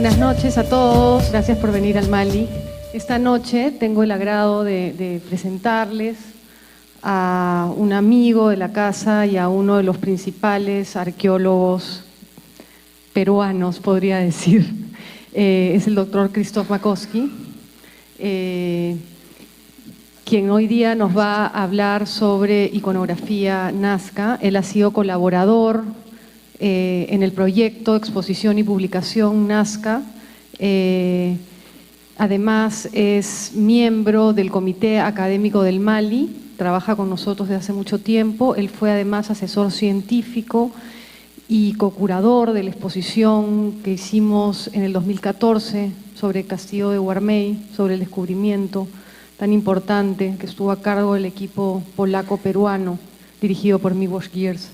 Buenas noches a todos, gracias por venir al Mali. Esta noche tengo el agrado de presentarles a un amigo de la casa y a uno de los principales arqueólogos peruanos, podría decir. Es el doctor Krzysztof Makowski, quien hoy día nos va a hablar sobre iconografía Nazca. Él ha sido colaborador en el proyecto Exposición y Publicación Nazca. Además es miembro del Comité Académico del Mali, trabaja con nosotros desde hace mucho tiempo. Él fue además asesor científico y co-curador de la exposición que hicimos en el 2014 sobre el castillo de Huarmey, sobre el descubrimiento tan importante que estuvo a cargo del equipo polaco-peruano dirigido por Miłosz Giers.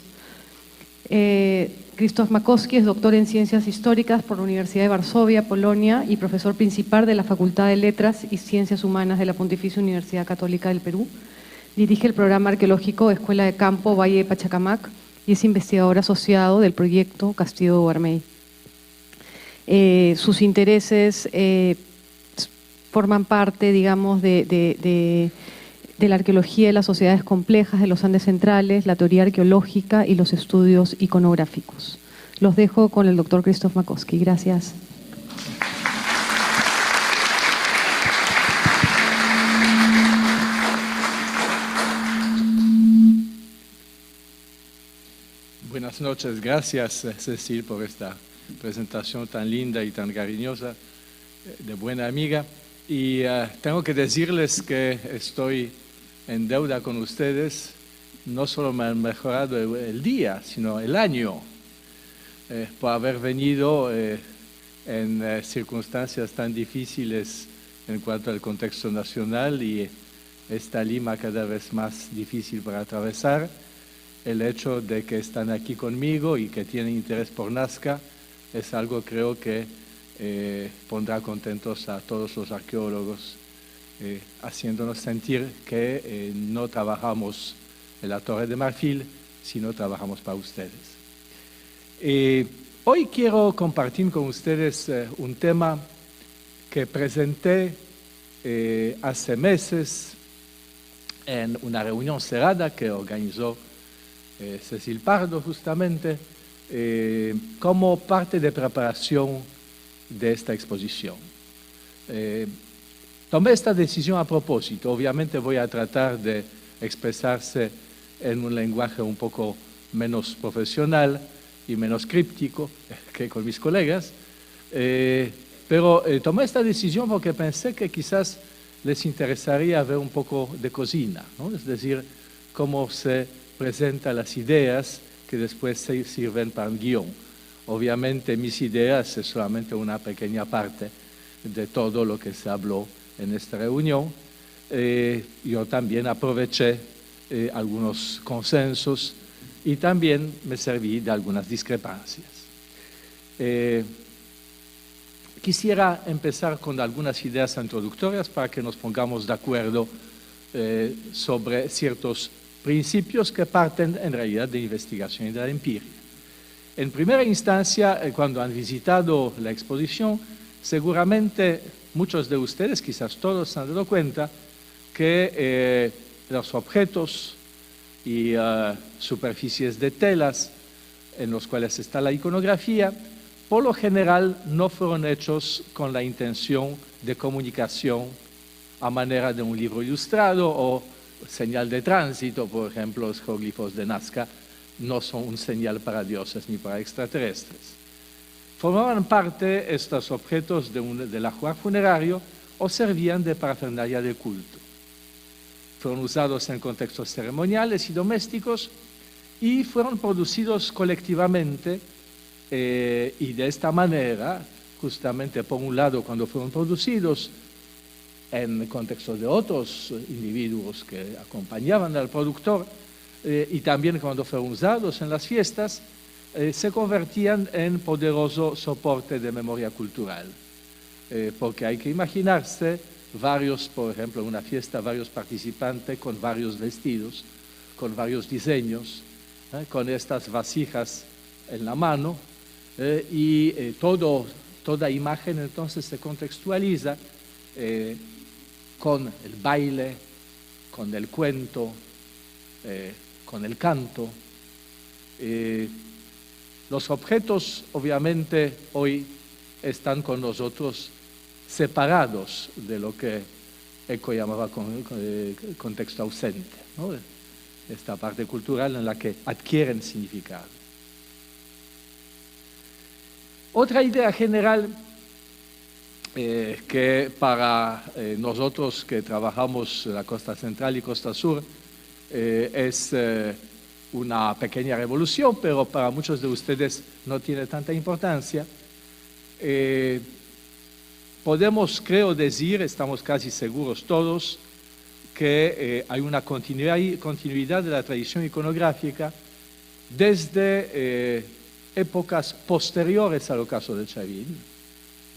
Krzysztof Makowski es doctor en Ciencias Históricas por la Universidad de Varsovia, Polonia, y profesor principal de la Facultad de Letras y Ciencias Humanas de la Pontificia Universidad Católica del Perú. Dirige el programa arqueológico Escuela de Campo Valle de Pachacamac y es investigador asociado del proyecto Castillo de Huarmey. Sus intereses forman parte, digamos, de la arqueología de las sociedades complejas de los Andes centrales, la teoría arqueológica y los estudios iconográficos. Los dejo con el doctor Krzysztof Makowski. Gracias. Buenas noches, gracias Cecil por esta presentación tan linda y tan cariñosa de buena amiga. Y tengo que decirles que estoy en deuda con ustedes. No solo me han mejorado el día, sino el año, por haber venido en circunstancias tan difíciles en cuanto al contexto nacional y esta Lima cada vez más difícil para atravesar. El hecho de que están aquí conmigo y que tienen interés por Nazca es algo, creo que pondrá contentos a todos los arqueólogos, haciéndonos sentir que no trabajamos en la Torre de Marfil, sino trabajamos para ustedes. Hoy quiero compartir con ustedes un tema que presenté hace meses en una reunión cerrada que organizó Cecil Pardo justamente, como parte de preparación de esta exposición. Tomé esta decisión a propósito. Obviamente voy a tratar de expresarse en un lenguaje un poco menos profesional y menos críptico que con mis colegas, pero tomé esta decisión porque pensé que quizás les interesaría ver un poco de cocina, ¿no? Es decir, cómo se presentan las ideas que después se sirven para un guión. Obviamente mis ideas es solamente una pequeña parte de todo lo que se habló en esta reunión. Yo también aproveché algunos consensos y también me serví de algunas discrepancias. Quisiera empezar con algunas ideas introductorias para que nos pongamos de acuerdo sobre ciertos principios que parten en realidad de investigación y de la empiria. En primera instancia, cuando han visitado la exposición, seguramente muchos de ustedes, quizás todos, se han dado cuenta que los objetos y superficies de telas en los cuales está la iconografía, por lo general no fueron hechos con la intención de comunicación a manera de un libro ilustrado o señal de tránsito. Por ejemplo, los jeroglifos de Nazca no son un señal para dioses ni para extraterrestres. Formaban parte estos objetos del ajuar funerario o servían de parafernalia de culto. Fueron usados en contextos ceremoniales y domésticos y fueron producidos colectivamente y de esta manera, justamente por un lado, cuando fueron producidos en contexto de otros individuos que acompañaban al productor y también cuando fueron usados en las fiestas, se convertían en poderoso soporte de memoria cultural. Porque hay que imaginarse varios, por ejemplo, en una fiesta, varios participantes con varios vestidos, con varios diseños, con estas vasijas en la mano y todo toda imagen entonces se contextualiza con el baile, con el cuento, con el canto. Los objetos obviamente hoy están con nosotros separados de lo que Eco llamaba contexto ausente, ¿no? Esta parte cultural en la que adquieren significado. Otra idea general que para nosotros que trabajamos en la costa central y costa sur es una pequeña revolución, pero para muchos de ustedes no tiene tanta importancia. Podemos, creo decir, estamos casi seguros todos, que hay una continuidad de la tradición iconográfica desde épocas posteriores al ocaso de Chavín.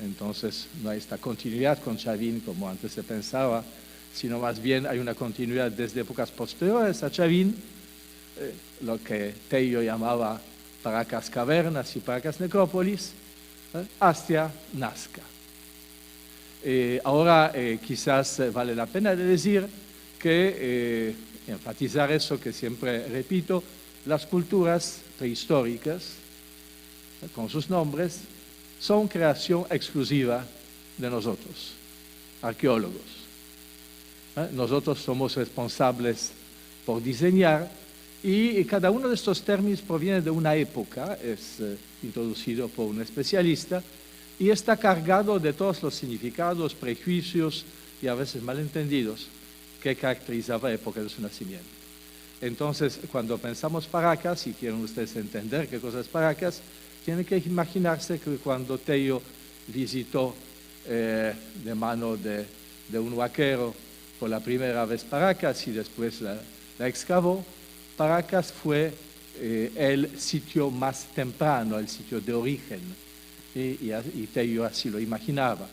Entonces no hay esta continuidad con Chavín como antes se pensaba, sino más bien hay una continuidad desde épocas posteriores a Chavín, lo que Tello llamaba Paracas Cavernas y Paracas Necrópolis, hasta Nazca. Ahora quizás vale la pena decir que, enfatizar eso que siempre repito, las culturas prehistóricas, con sus nombres, son creación exclusiva de nosotros, arqueólogos. Nosotros somos responsables por diseñar y cada uno de estos términos proviene de una época, es introducido por un especialista, y está cargado de todos los significados, prejuicios y a veces malentendidos que caracterizaba la época de su nacimiento. Entonces, cuando pensamos Paracas, y quieren ustedes entender qué cosa es Paracas, tienen que imaginarse que cuando Tello visitó de mano de un vaquero por la primera vez Paracas y después la excavó, Paracas fue el sitio más temprano, el sitio de origen. Y Tello así lo imaginaba,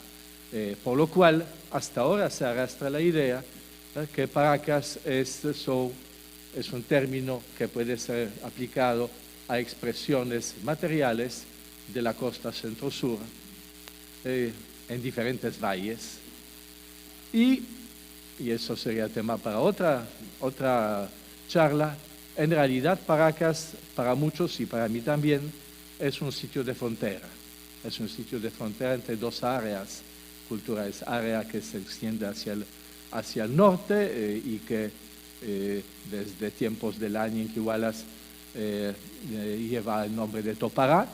por lo cual hasta ahora se arrastra la idea que Paracas es un término que puede ser aplicado a expresiones materiales de la costa centro-sur en diferentes valles. Y eso sería tema para otra charla. En realidad Paracas, para muchos y para mí también, es un sitio de frontera. Es un sitio de frontera entre dos áreas culturales, área que se extiende hacia el norte y que desde tiempos del año Inquihualas lleva el nombre de Topará,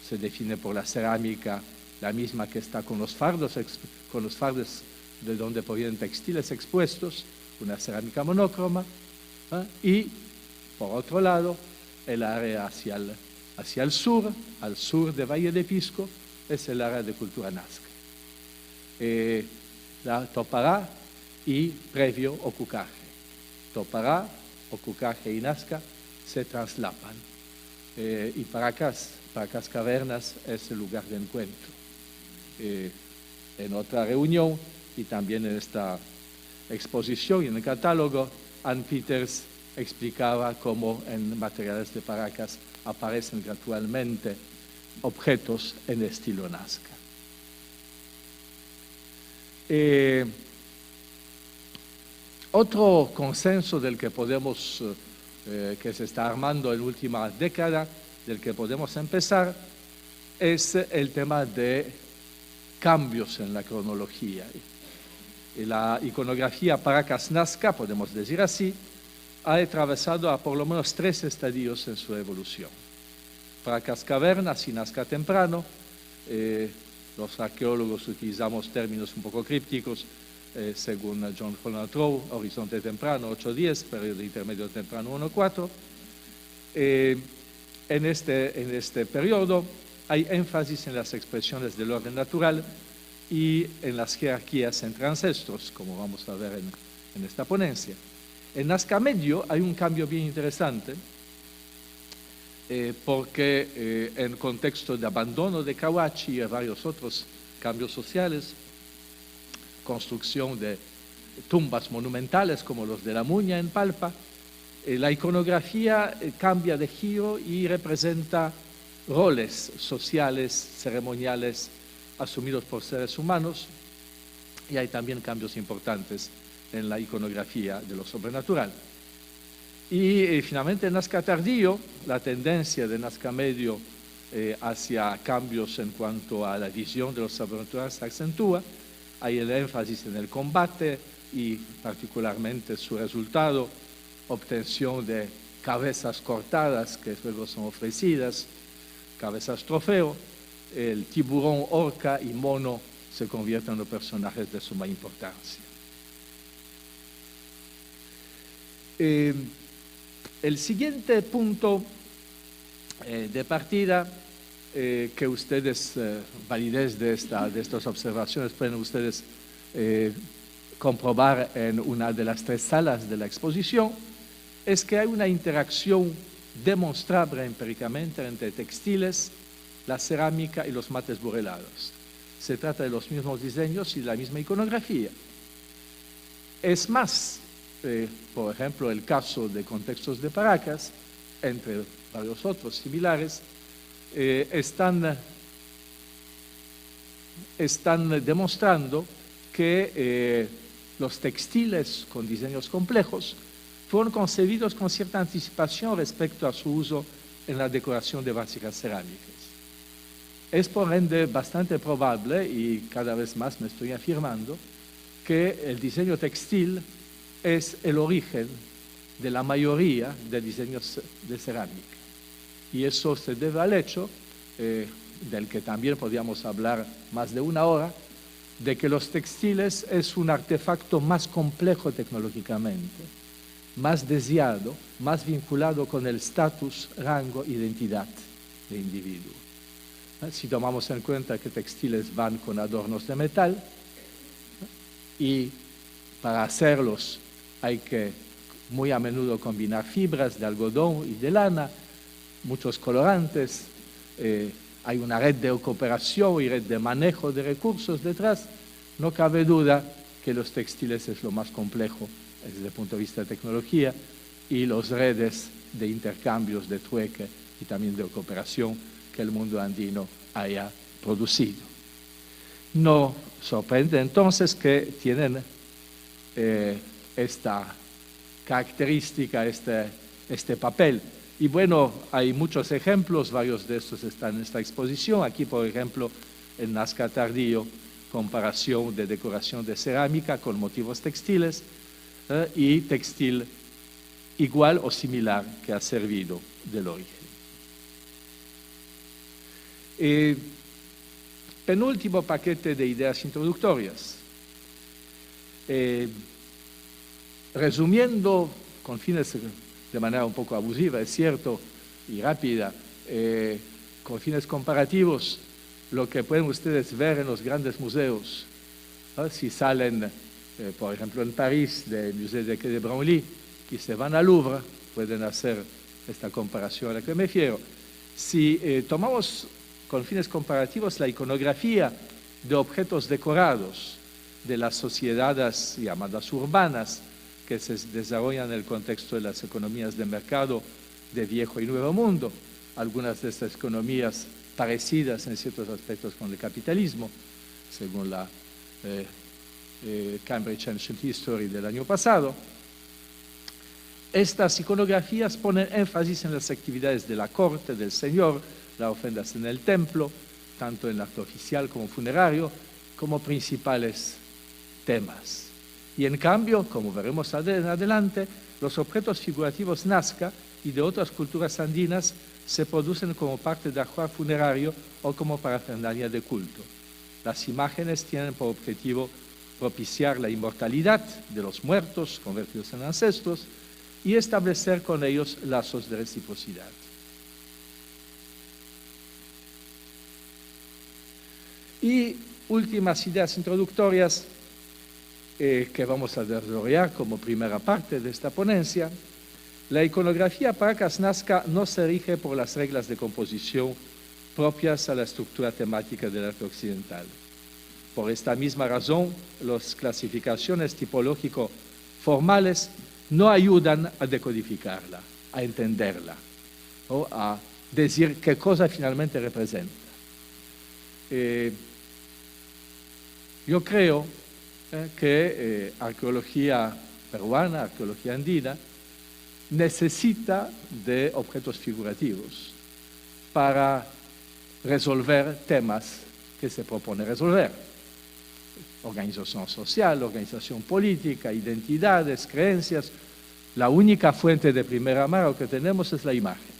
se define por la cerámica, la misma que está con los fardos de donde provienen textiles expuestos, una cerámica monócroma, y por otro lado el área hacia el sur, al sur de Valle de Pisco, es el área de cultura nazca. La Topará y previo Ocucaje. Topará, Ocucaje y Nazca se traslapan. Y Paracas Cavernas es el lugar de encuentro. En otra reunión y también en esta exposición y en el catálogo, Ann Peters explicaba cómo en materiales de Paracas aparecen gradualmente objetos en estilo Nazca. Otro consenso del que podemos, que se está armando en la última década, del que podemos empezar, es el tema de cambios en la cronología. Y la iconografía Paracas-Nazca, podemos decir así, ha atravesado a por lo menos 3 estadios en su evolución. Paracas Cavernas y Nazca temprano, los arqueólogos utilizamos términos un poco crípticos, según John Holland Rowe, horizonte temprano 8-10, periodo intermedio temprano 1-4. En este periodo hay énfasis en las expresiones del orden natural y en las jerarquías entre ancestros, como vamos a ver en esta ponencia. En Nazca Medio hay un cambio bien interesante, porque en contexto de abandono de Cahuachi y varios otros cambios sociales, construcción de tumbas monumentales como los de la Muña en Palpa, la iconografía cambia de giro y representa roles sociales, ceremoniales asumidos por seres humanos, y hay también cambios importantes en la iconografía de lo sobrenatural. Y finalmente en Nazca Tardío, la tendencia de Nazca Medio hacia cambios en cuanto a la visión de lo sobrenatural se acentúa. Hay el énfasis en el combate y particularmente su resultado, obtención de cabezas cortadas que luego son ofrecidas, cabezas trofeo. El tiburón, orca y mono se convierten en los personajes de suma importancia. El siguiente punto de partida que ustedes, validez de estas observaciones, pueden ustedes comprobar en una de las 3 salas de la exposición, es que hay una interacción demostrable empíricamente entre textiles, la cerámica y los mates burelados. Se trata de los mismos diseños y la misma iconografía. Es más, por ejemplo, el caso de contextos de Paracas, entre varios otros similares, están demostrando que los textiles con diseños complejos fueron concebidos con cierta anticipación respecto a su uso en la decoración de vasijas cerámicas. Es por ende bastante probable, y cada vez más me estoy afirmando, que el diseño textil es el origen de la mayoría de diseños de cerámica. Y eso se debe al hecho, del que también podríamos hablar más de una hora, de que los textiles es un artefacto más complejo tecnológicamente, más deseado, más vinculado con el estatus, rango, identidad del individuo. Si tomamos en cuenta que textiles van con adornos de metal, y para hacerlos hay que muy a menudo combinar fibras de algodón y de lana, muchos colorantes, hay una red de cooperación y red de manejo de recursos detrás, no cabe duda que los textiles es lo más complejo desde el punto de vista de tecnología, y las redes de intercambios, de trueque y también de cooperación que el mundo andino haya producido. No sorprende entonces que tienen esta característica, este papel. Y bueno, hay muchos ejemplos, varios de estos están en esta exposición. Aquí, por ejemplo, en Nazca Tardío, comparación de decoración de cerámica con motivos textiles y textil igual o similar que ha servido del origen. Penúltimo paquete de ideas introductorias. Resumiendo, con fines de manera un poco abusiva, es cierto, y rápida, con fines comparativos, lo que pueden ustedes ver en los grandes museos, ¿no? Si salen, por ejemplo, en París, del Musée de Quai de Branly, y se van al Louvre, pueden hacer esta comparación a la que me refiero. Si tomamos con fines comparativos la iconografía de objetos decorados de las sociedades llamadas urbanas que se desarrollan en el contexto de las economías de mercado de viejo y nuevo mundo, algunas de estas economías parecidas en ciertos aspectos con el capitalismo, según la Cambridge Ancient History del año pasado. Estas iconografías ponen énfasis en las actividades de la corte, del señor, las ofrendas en el templo, tanto en el acto oficial como funerario, como principales temas. Y en cambio, como veremos en adelante, los objetos figurativos Nazca y de otras culturas andinas se producen como parte del ajuar funerario o como parafernalia de culto. Las imágenes tienen por objetivo propiciar la inmortalidad de los muertos convertidos en ancestros y establecer con ellos lazos de reciprocidad. Y últimas ideas introductorias que vamos a desarrollar como primera parte de esta ponencia. La iconografía Paracas Nazca no se rige por las reglas de composición propias a la estructura temática del arte occidental. Por esta misma razón, las clasificaciones tipológico-formales no ayudan a decodificarla, a entenderla o a decir qué cosa finalmente representa. Yo creo que arqueología peruana, arqueología andina, necesita de objetos figurativos para resolver temas que se propone resolver. Organización social, organización política, identidades, creencias. La única fuente de primera mano que tenemos es la imagen.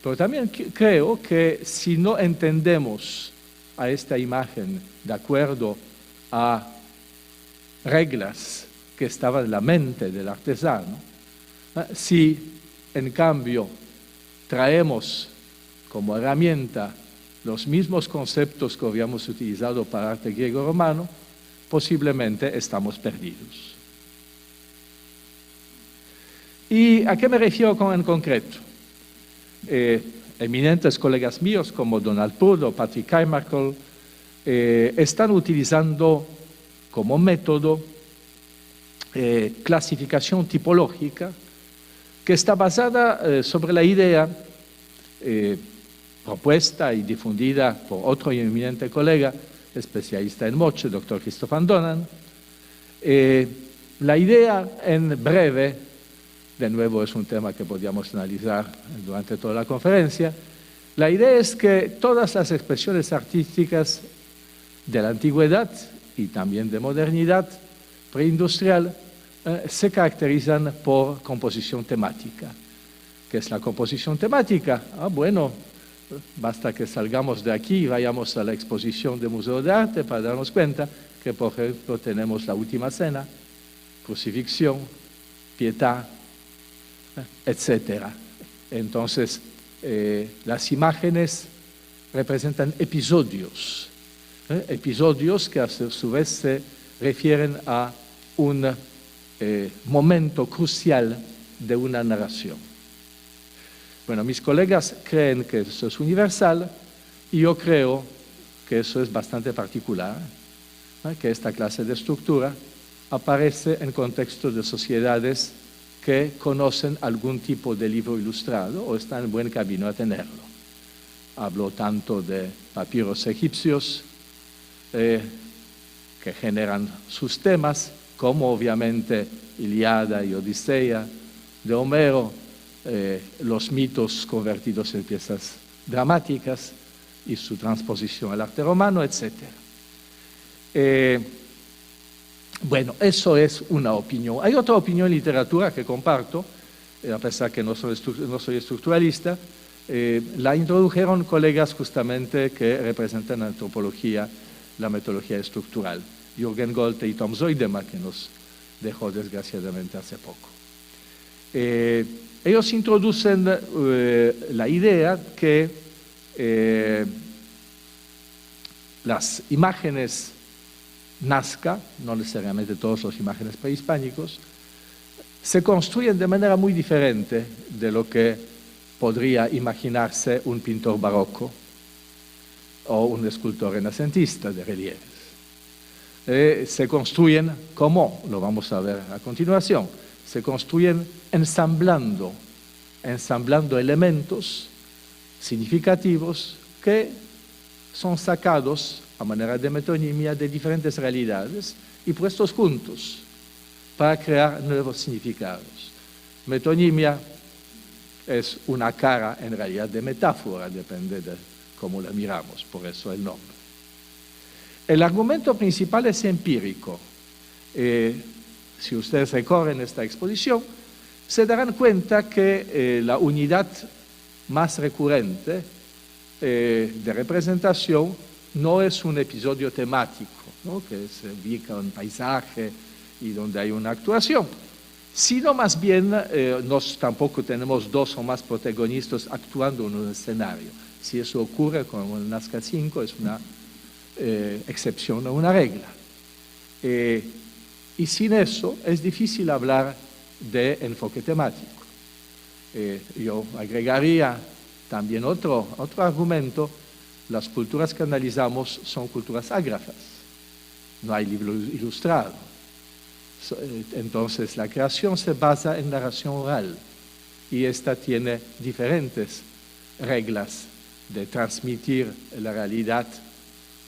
Pero también creo que si no entendemos a esta imagen de acuerdo a reglas que estaban en la mente del artesano, si en cambio traemos como herramienta los mismos conceptos que habíamos utilizado para arte griego-romano, posiblemente estamos perdidos. ¿Y a qué me refiero en concreto? Eminentes colegas míos como Donald Prull o Patrick Carmichael están utilizando como método clasificación tipológica que está basada sobre la idea propuesta y difundida por otro eminente colega, especialista en moche, doctor Christoph Van Donan. La idea, en breve, de nuevo es un tema que podríamos analizar durante toda la conferencia, la idea es que todas las expresiones artísticas de la antigüedad y también de modernidad preindustrial se caracterizan por composición temática. ¿Qué es la composición temática? Bueno, basta que salgamos de aquí y vayamos a la exposición del Museo de Arte para darnos cuenta que, por ejemplo, tenemos la Última Cena, Crucifixión, Pietà, etc. Entonces, las imágenes representan episodios, episodios que a su vez se refieren a un momento crucial de una narración. Bueno, mis colegas creen que eso es universal y yo creo que eso es bastante particular, que esta clase de estructura aparece en contextos de sociedades que conocen algún tipo de libro ilustrado o están en buen camino a tenerlo. Hablo tanto de papiros egipcios que generan sus temas, como obviamente Ilíada y Odisea de Homero, los mitos convertidos en piezas dramáticas y su transposición al arte romano, etc. Bueno, eso es una opinión. Hay otra opinión en literatura que comparto, a pesar que no soy estructuralista. La introdujeron colegas justamente que representan en antropología la metodología estructural, Jürgen Golte y Tom Zoidema, que nos dejó desgraciadamente hace poco. Ellos introducen la idea que las imágenes Nazca, no necesariamente todas las imágenes prehispánicos, se construyen de manera muy diferente de lo que podría imaginarse un pintor barroco o un escultor renacentista de relieves. Se construyen, como lo vamos a ver a continuación, se construyen ensamblando elementos significativos que son sacados a manera de metonimia de diferentes realidades y puestos juntos para crear nuevos significados. Metonimia es una cara en realidad de metáfora, depende de cómo la miramos, por eso el nombre. El argumento principal es empírico. Si ustedes recorren esta exposición, se darán cuenta que la unidad más recurrente de representación no es un episodio temático, ¿no?, que se ubica en un paisaje y donde hay una actuación, sino más bien tampoco tenemos dos o más protagonistas actuando en un escenario. Si eso ocurre con el Nazca 5 es una excepción a una regla. Y sin eso es difícil hablar de enfoque temático. Yo agregaría también otro argumento. Las culturas que analizamos son culturas ágrafas. No hay libro ilustrado. Entonces la creación se basa en narración oral y esta tiene diferentes reglas de transmitir la realidad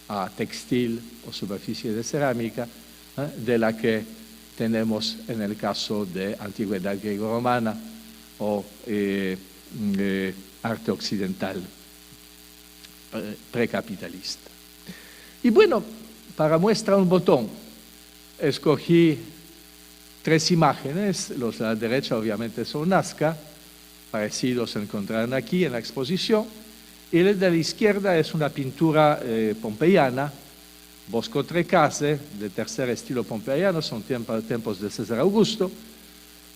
a textil o superficie de cerámica, de la que tenemos en el caso de antigüedad griego-romana o arte occidental precapitalista. Y bueno, para muestra un botón, escogí 3 imágenes. Los de la derecha obviamente son Nazca, parecidos se encontrarán aquí en la exposición, y el de la izquierda es una pintura pompeyana, Bosco Trecase, de tercer estilo pompeyano, son tiempos de César Augusto.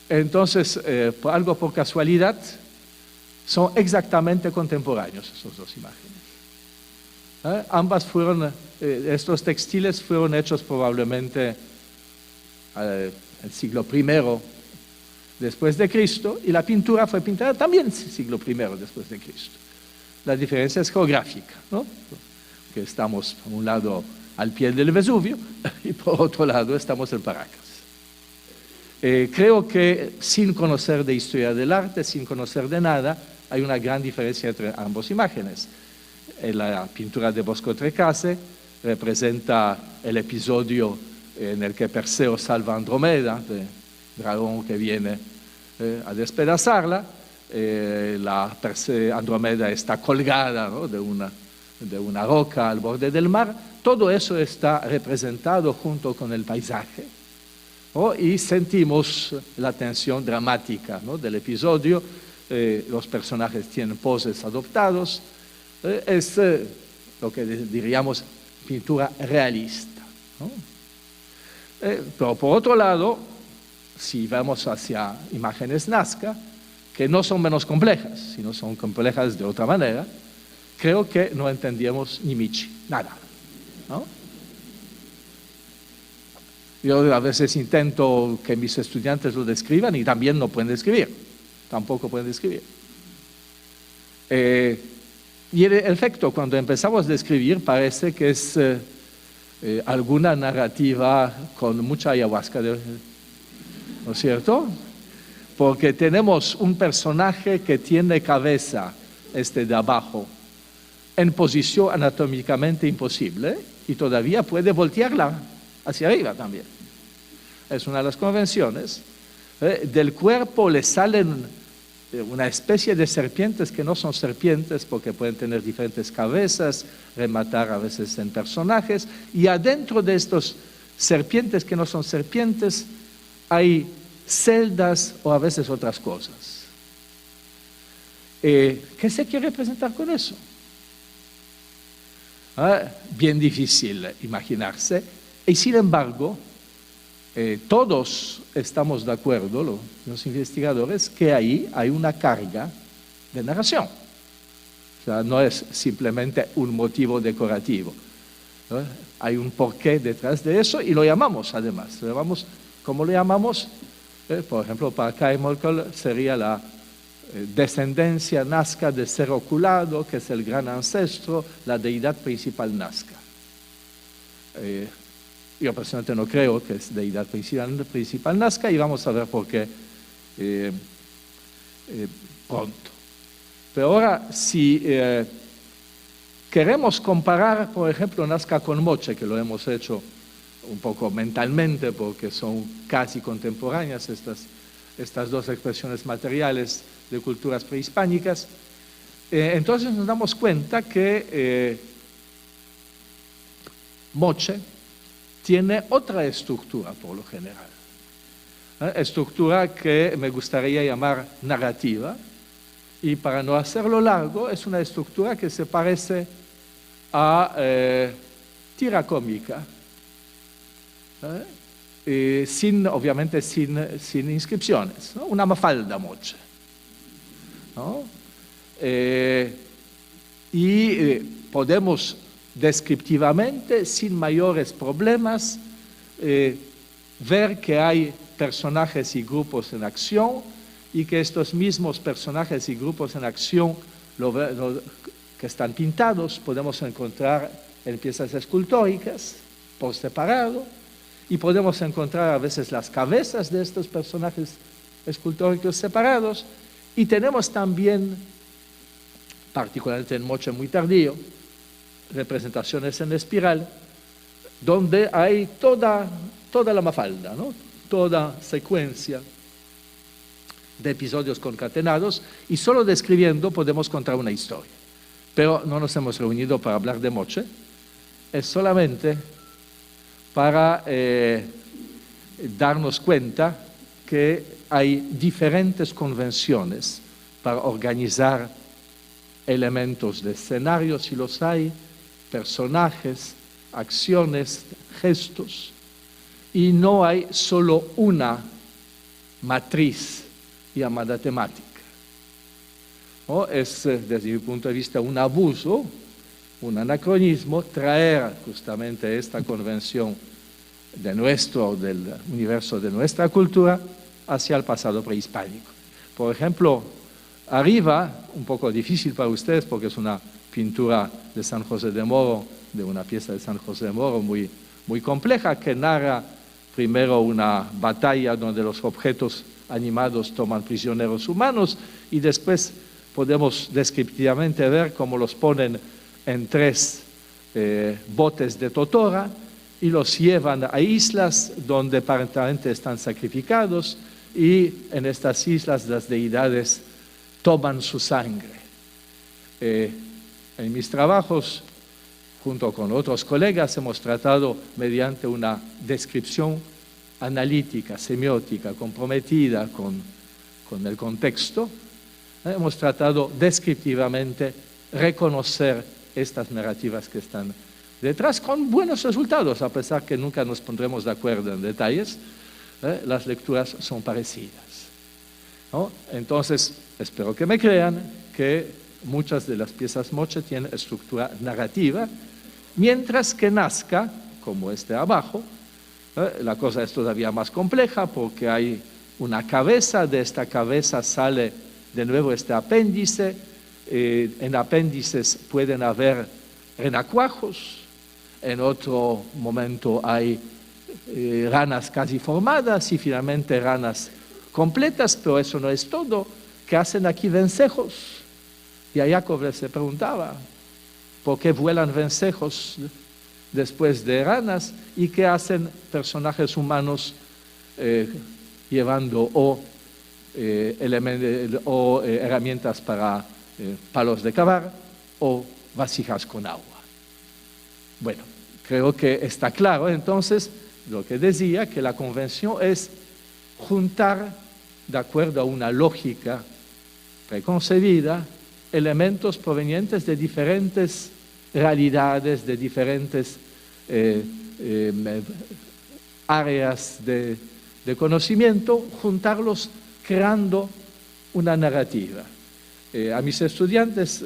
Entonces, algo por casualidad, son exactamente contemporáneos esas 2 imágenes. Ambas fueron, estos textiles fueron hechos probablemente en el siglo I después de Cristo, y la pintura fue pintada también en el siglo I después de Cristo. La diferencia es geográfica, ¿no? Que estamos, por un lado, al pie del Vesubio, y por otro lado estamos en Paracas. Creo que sin conocer de historia del arte, sin conocer de nada, hay una gran diferencia entre ambas imágenes. La pintura de Bosco Trecase representa el episodio en el que Perseo salva a Andrómeda, el dragón que viene a despedazarla. Andrómeda está colgada, ¿no?, de una roca al borde del mar. Todo eso está representado junto con el paisaje, ¿no? Y sentimos la tensión dramática, ¿no?, del episodio. Los personajes tienen poses adoptados. Es lo que diríamos pintura realista, ¿no? Pero por otro lado, si vamos hacia imágenes Nazca, que no son menos complejas, sino son complejas de otra manera, creo que no entendíamos ni Michi, nada, ¿no? Yo a veces intento que mis estudiantes lo describan y también no pueden describir, tampoco pueden describir. Y el efecto, cuando empezamos a describir, parece que es alguna narrativa con mucha ayahuasca, ¿no es cierto? Porque tenemos un personaje que tiene cabeza, de abajo, en posición anatómicamente imposible, y todavía puede voltearla hacia arriba también. Es una de las convenciones. Del cuerpo le salen una especie de serpientes que no son serpientes porque pueden tener diferentes cabezas, rematar a veces en personajes, y adentro de estos serpientes que no son serpientes hay celdas o a veces otras cosas. ¿Qué se quiere representar con eso? Bien difícil imaginarse, y sin embargo todos estamos de acuerdo, los investigadores, que ahí hay una carga de narración. O sea, no es simplemente un motivo decorativo, ¿no? Hay un porqué detrás de eso, y lo llamamos además. ¿Cómo lo llamamos? Por ejemplo, para Kaimunkol sería la descendencia Nazca del ser oculado, que es el gran ancestro, la deidad principal Nazca. Yo personalmente no creo que es deidad principal Nazca, y vamos a ver por qué pronto. Pero ahora, si queremos comparar, por ejemplo, Nazca con Moche, que lo hemos hecho un poco mentalmente porque son casi contemporáneas estas 2 expresiones materiales de culturas prehispánicas, entonces nos damos cuenta que Moche tiene otra estructura por lo general, estructura que me gustaría llamar narrativa, y para no hacerlo largo, es una estructura que se parece a tira cómica, obviamente sin inscripciones, ¿no? Una Mafalda Moche, ¿no? Podemos descriptivamente, sin mayores problemas, ver que hay personajes y grupos en acción, y que estos mismos personajes y grupos en acción que están pintados podemos encontrar en piezas escultóricas por separado, y podemos encontrar a veces las cabezas de estos personajes escultóricos separados, y tenemos también particularmente en moche muy tardío, representaciones en espiral, donde hay toda la mafalda, ¿no? Toda secuencia de episodios concatenados, y solo describiendo podemos contar una historia. Pero no nos hemos reunido para hablar de moche, es solamente para darnos cuenta que hay diferentes convenciones para organizar elementos de escenario, si los hay, personajes, acciones, gestos, y no hay solo una matriz llamada temática. ¿No? Es, desde mi punto de vista, un abuso, un anacronismo, traer justamente esta convención del universo de nuestra cultura hacia el pasado prehispánico. Por ejemplo, arriba, un poco difícil para ustedes porque es una pintura de San José de Moro, de una pieza de San José de Moro muy, muy compleja, que narra primero una batalla donde los objetos animados toman prisioneros humanos y después podemos descriptivamente ver cómo los ponen en 3 botes de totora y los llevan a islas donde aparentemente están sacrificados, y en estas islas las deidades toman su sangre. En mis trabajos, junto con otros colegas, hemos tratado, mediante una descripción analítica, semiótica, comprometida con el contexto, hemos tratado descriptivamente reconocer estas narrativas que están detrás, con buenos resultados, a pesar que nunca nos pondremos de acuerdo en detalles. Las lecturas son parecidas, ¿no? Entonces, espero que me crean que muchas de las piezas moche tienen estructura narrativa, mientras que Nazca, como este abajo, la cosa es todavía más compleja porque hay una cabeza, de esta cabeza sale de nuevo este apéndice, en apéndices pueden haber renacuajos, en otro momento hay ranas casi formadas y finalmente ranas completas, pero eso no es todo. ¿Qué hacen aquí vencejos? Y a Jacob se preguntaba, ¿por qué vuelan vencejos después de ranas? ¿Y qué hacen personajes humanos llevando herramientas para palos de cavar o vasijas con agua? Bueno, creo que está claro entonces lo que decía, que la convención es juntar, de acuerdo a una lógica preconcebida, elementos provenientes de diferentes realidades, de diferentes áreas de conocimiento, juntarlos creando una narrativa. A mis estudiantes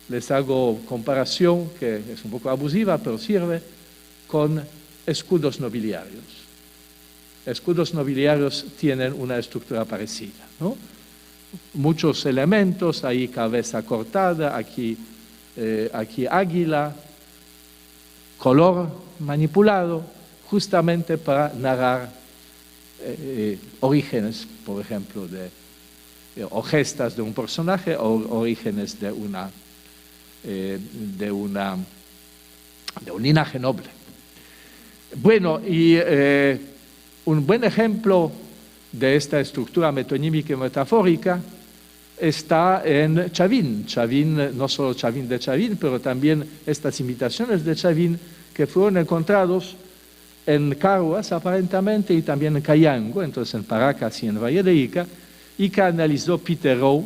les hago comparación, que es un poco abusiva, pero sirve, con escudos nobiliarios. Escudos nobiliarios tienen una estructura parecida, ¿no? Muchos elementos, ahí cabeza cortada, aquí águila, color manipulado, justamente para narrar orígenes, por ejemplo, o gestas de un personaje o orígenes de un linaje noble. Bueno, y un buen ejemplo de esta estructura metonímica y metafórica está en Chavín. Chavín, no solo Chavín de Chavín, pero también estas imitaciones de Chavín que fueron encontrados en Caruas aparentemente y también en Cayango, entonces en Paracas y en Valle de Ica, y que analizó Peter Rowe,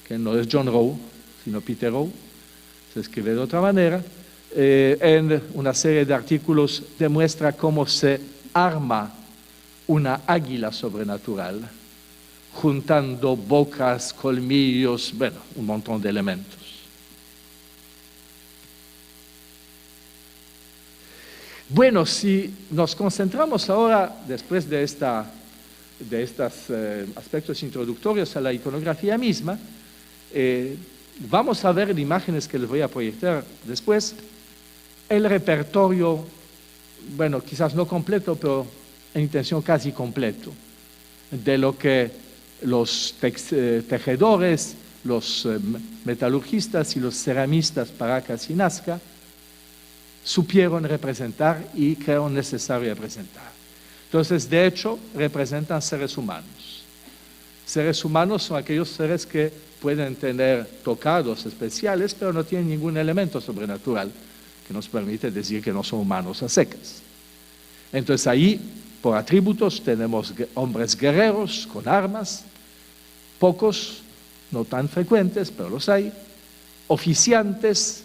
que no es John Rowe, sino Peter Rowe, se escribe de otra manera, en una serie de artículos demuestra cómo se arma una águila sobrenatural, juntando bocas, colmillos, bueno, un montón de elementos. Bueno, si nos concentramos ahora, después de estos aspectos introductorios a la iconografía misma, vamos a ver en imágenes que les voy a proyectar después, el repertorio, bueno, quizás no completo, pero en intención casi completo, de lo que los tejedores los metalurgistas y los ceramistas Paracas y Nazca supieron representar y creyeron necesario representar. Entonces, de hecho, representan seres humanos. Seres humanos son aquellos seres que pueden tener tocados especiales, pero no tienen ningún elemento sobrenatural que nos permite decir que no son humanos a secas. Entonces ahí, por atributos, tenemos hombres guerreros con armas, pocos, no tan frecuentes, pero los hay, oficiantes,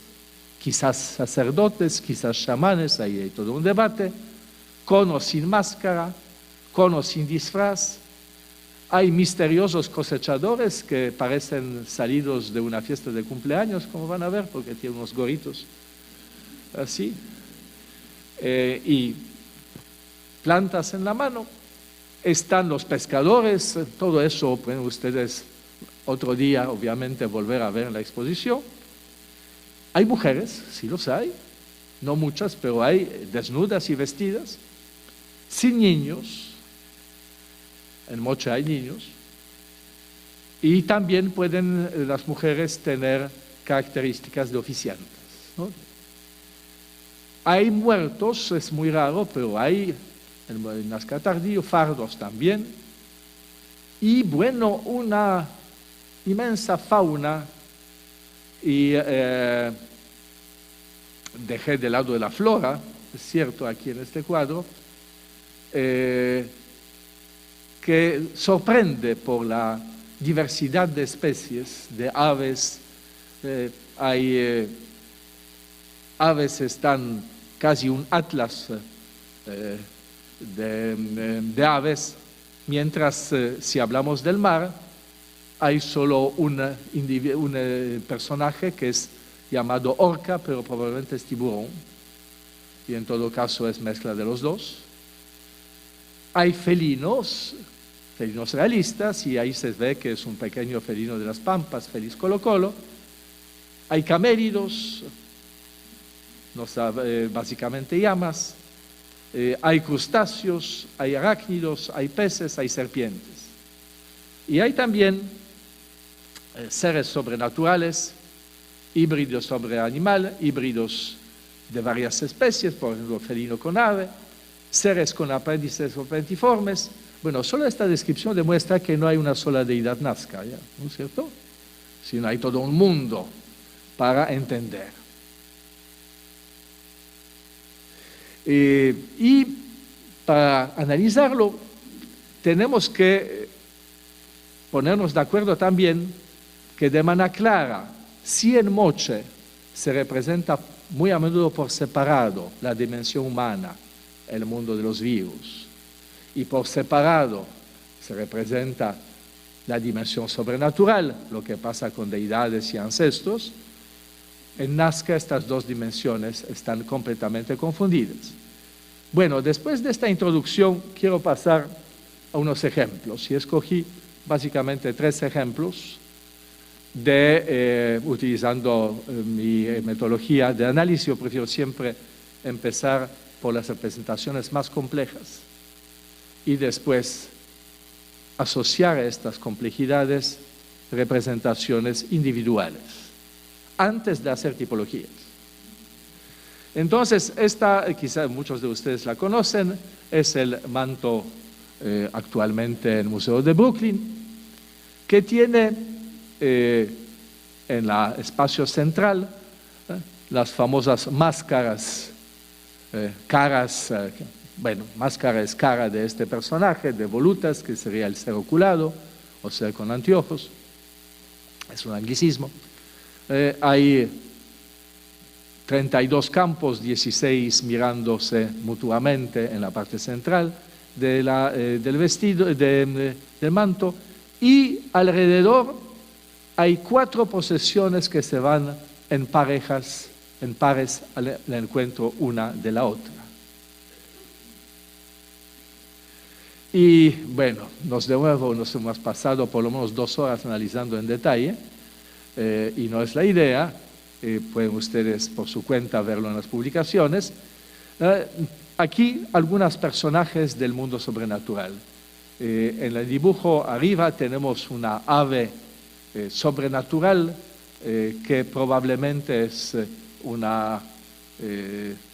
quizás sacerdotes, quizás chamanes, ahí hay todo un debate, con o sin máscara, con o sin disfraz. Hay misteriosos cosechadores que parecen salidos de una fiesta de cumpleaños, como van a ver, porque tienen unos gorritos así, y plantas en la mano. Están los pescadores, todo eso pueden ustedes otro día, obviamente, volver a ver en la exposición. Hay mujeres, sí los hay, no muchas, pero hay desnudas y vestidas, sin niños. En Moche hay niños, y también pueden las mujeres tener características de oficiantes, ¿no? Hay muertos, es muy raro, pero hay en Nazca Tardío fardos también, y bueno, una inmensa fauna, y dejé de lado de la flora, es cierto, aquí en este cuadro, que sorprende por la diversidad de especies, de aves. Hay aves, están casi un atlas de aves, mientras si hablamos del mar, hay solo un personaje que es llamado orca, pero probablemente es tiburón, y en todo caso es mezcla de los dos. Hay felinos realistas, y ahí se ve que es un pequeño felino de las pampas, Felis colocolo. Hay caméridos, básicamente llamas, hay crustáceos, hay arácnidos, hay peces, hay serpientes. Y hay también seres sobrenaturales, híbridos sobre animal, híbridos de varias especies, por ejemplo, felino con ave, seres con apéndices o pentiformes. Bueno, solo esta descripción demuestra que no hay una sola deidad nazca, ¿ya? ¿No es cierto? Sino hay todo un mundo para entender. Y para analizarlo, tenemos que ponernos de acuerdo también que de manera clara, si en Moche se representa muy a menudo por separado la dimensión humana, el mundo de los virus, y por separado se representa la dimensión sobrenatural, lo que pasa con deidades y ancestros, en Nazca estas dos dimensiones están completamente confundidas. Bueno, después de esta introducción quiero pasar a unos ejemplos, y escogí básicamente 3 ejemplos utilizando mi metodología de análisis. Yo prefiero siempre empezar por las representaciones más complejas y después asociar a estas complejidades representaciones individuales, antes de hacer tipologías. Entonces, esta, quizás muchos de ustedes la conocen, es el manto actualmente en el Museo de Brooklyn, que tiene en el espacio central las famosas máscaras, caras. Bueno, máscara es cara de este personaje, de volutas, que sería el ser oculado, o ser con anteojos, es un anglicismo. Hay 32 campos, 16 mirándose mutuamente en la parte central del vestido, del manto, y alrededor hay 4 procesiones que se van en parejas, en pares al encuentro una de la otra. Y bueno, nos hemos pasado por lo menos 2 horas analizando en detalle, y no es la idea, pueden ustedes por su cuenta verlo en las publicaciones. Aquí algunos personajes del mundo sobrenatural. En el dibujo arriba tenemos una ave sobrenatural que probablemente es una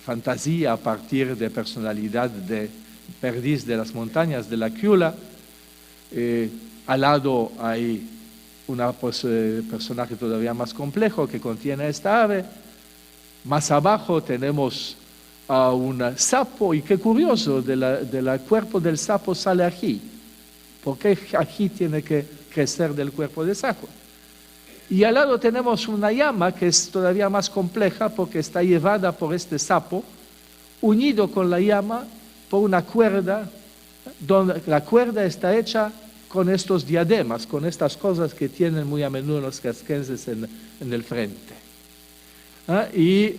fantasía a partir de personalidad de perdiz de las montañas de la Ciula. Al lado hay un personaje todavía más complejo que contiene esta ave. Más abajo tenemos a un sapo, y qué curioso, del cuerpo del sapo sale ají. ¿Por qué ají tiene que crecer del cuerpo del sapo? Y al lado tenemos una llama que es todavía más compleja porque está llevada por este sapo, unido con la llama por una cuerda, donde la cuerda está hecha con estos diademas, con estas cosas que tienen muy a menudo los casquenses en el frente. Y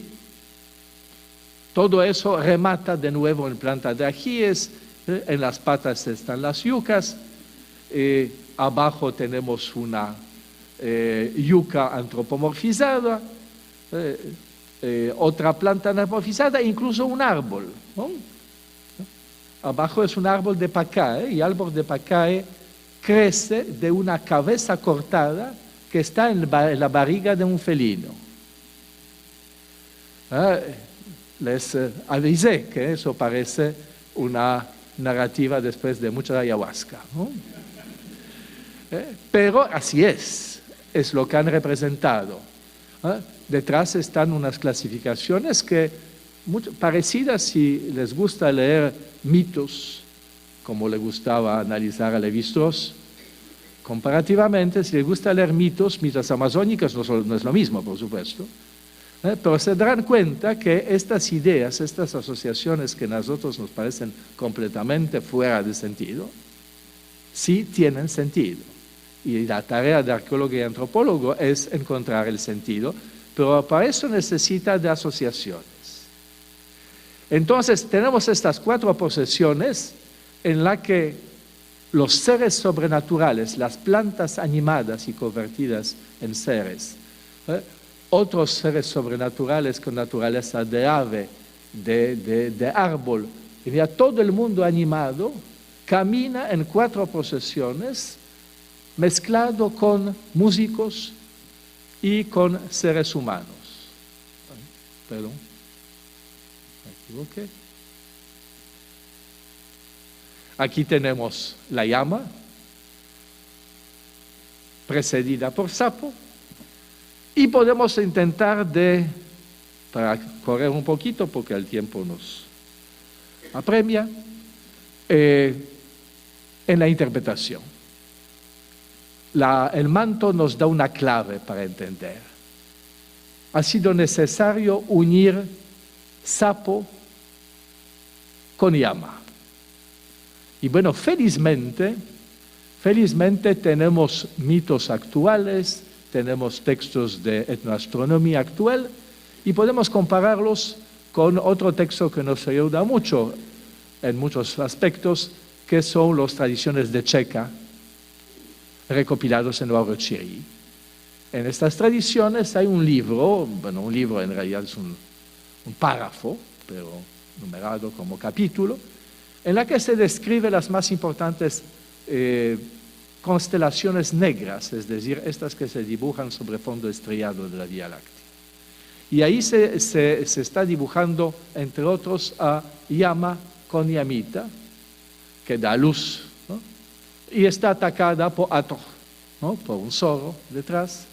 todo eso remata de nuevo en planta de ajíes, en las patas están las yucas, abajo tenemos una yuca antropomorfizada, otra planta antropomorfizada, incluso un árbol, ¿no? Abajo es un árbol de pacae, y el árbol de pacae crece de una cabeza cortada que está en la barriga de un felino. Les avisé que eso parece una narrativa después de mucha ayahuasca, ¿no? Pero así es lo que han representado. Detrás están unas clasificaciones que parecidas si les gusta leer mitos, como le gustaba analizar a Lévi-Strauss. Comparativamente, si les gusta leer mitos amazónicos no es lo mismo, por supuesto, pero se darán cuenta que estas ideas, estas asociaciones que a nosotros nos parecen completamente fuera de sentido, sí tienen sentido. Y la tarea de arqueólogo y antropólogo es encontrar el sentido, pero para eso necesita de asociaciones. Entonces tenemos estas 4 posesiones en las que los seres sobrenaturales, las plantas animadas y convertidas en seres, otros seres sobrenaturales con naturaleza de ave, de árbol, y ya todo el mundo animado camina en 4 posesiones, mezclado con músicos y con seres humanos. Perdón, me equivoqué. Aquí tenemos la llama, precedida por sapo, y podemos intentar para correr un poquito, porque el tiempo nos apremia, en la interpretación. El manto nos da una clave para entender. Ha sido necesario unir sapo con llama. Y bueno, felizmente tenemos mitos actuales, tenemos textos de etnoastronomía actual y podemos compararlos con otro texto que nos ayuda mucho en muchos aspectos, que son las tradiciones de Checa, recopilados en Huarochirí. En estas tradiciones hay un libro en realidad es un párrafo, pero numerado como capítulo, en la que se describe las más importantes constelaciones negras, es decir, estas que se dibujan sobre fondo estrellado de la Vía Láctea. Y ahí se está dibujando, entre otros, a llama con llamita, que da luz, ¿no? Y está atacada por Hathor, ¿no? Por un zorro detrás,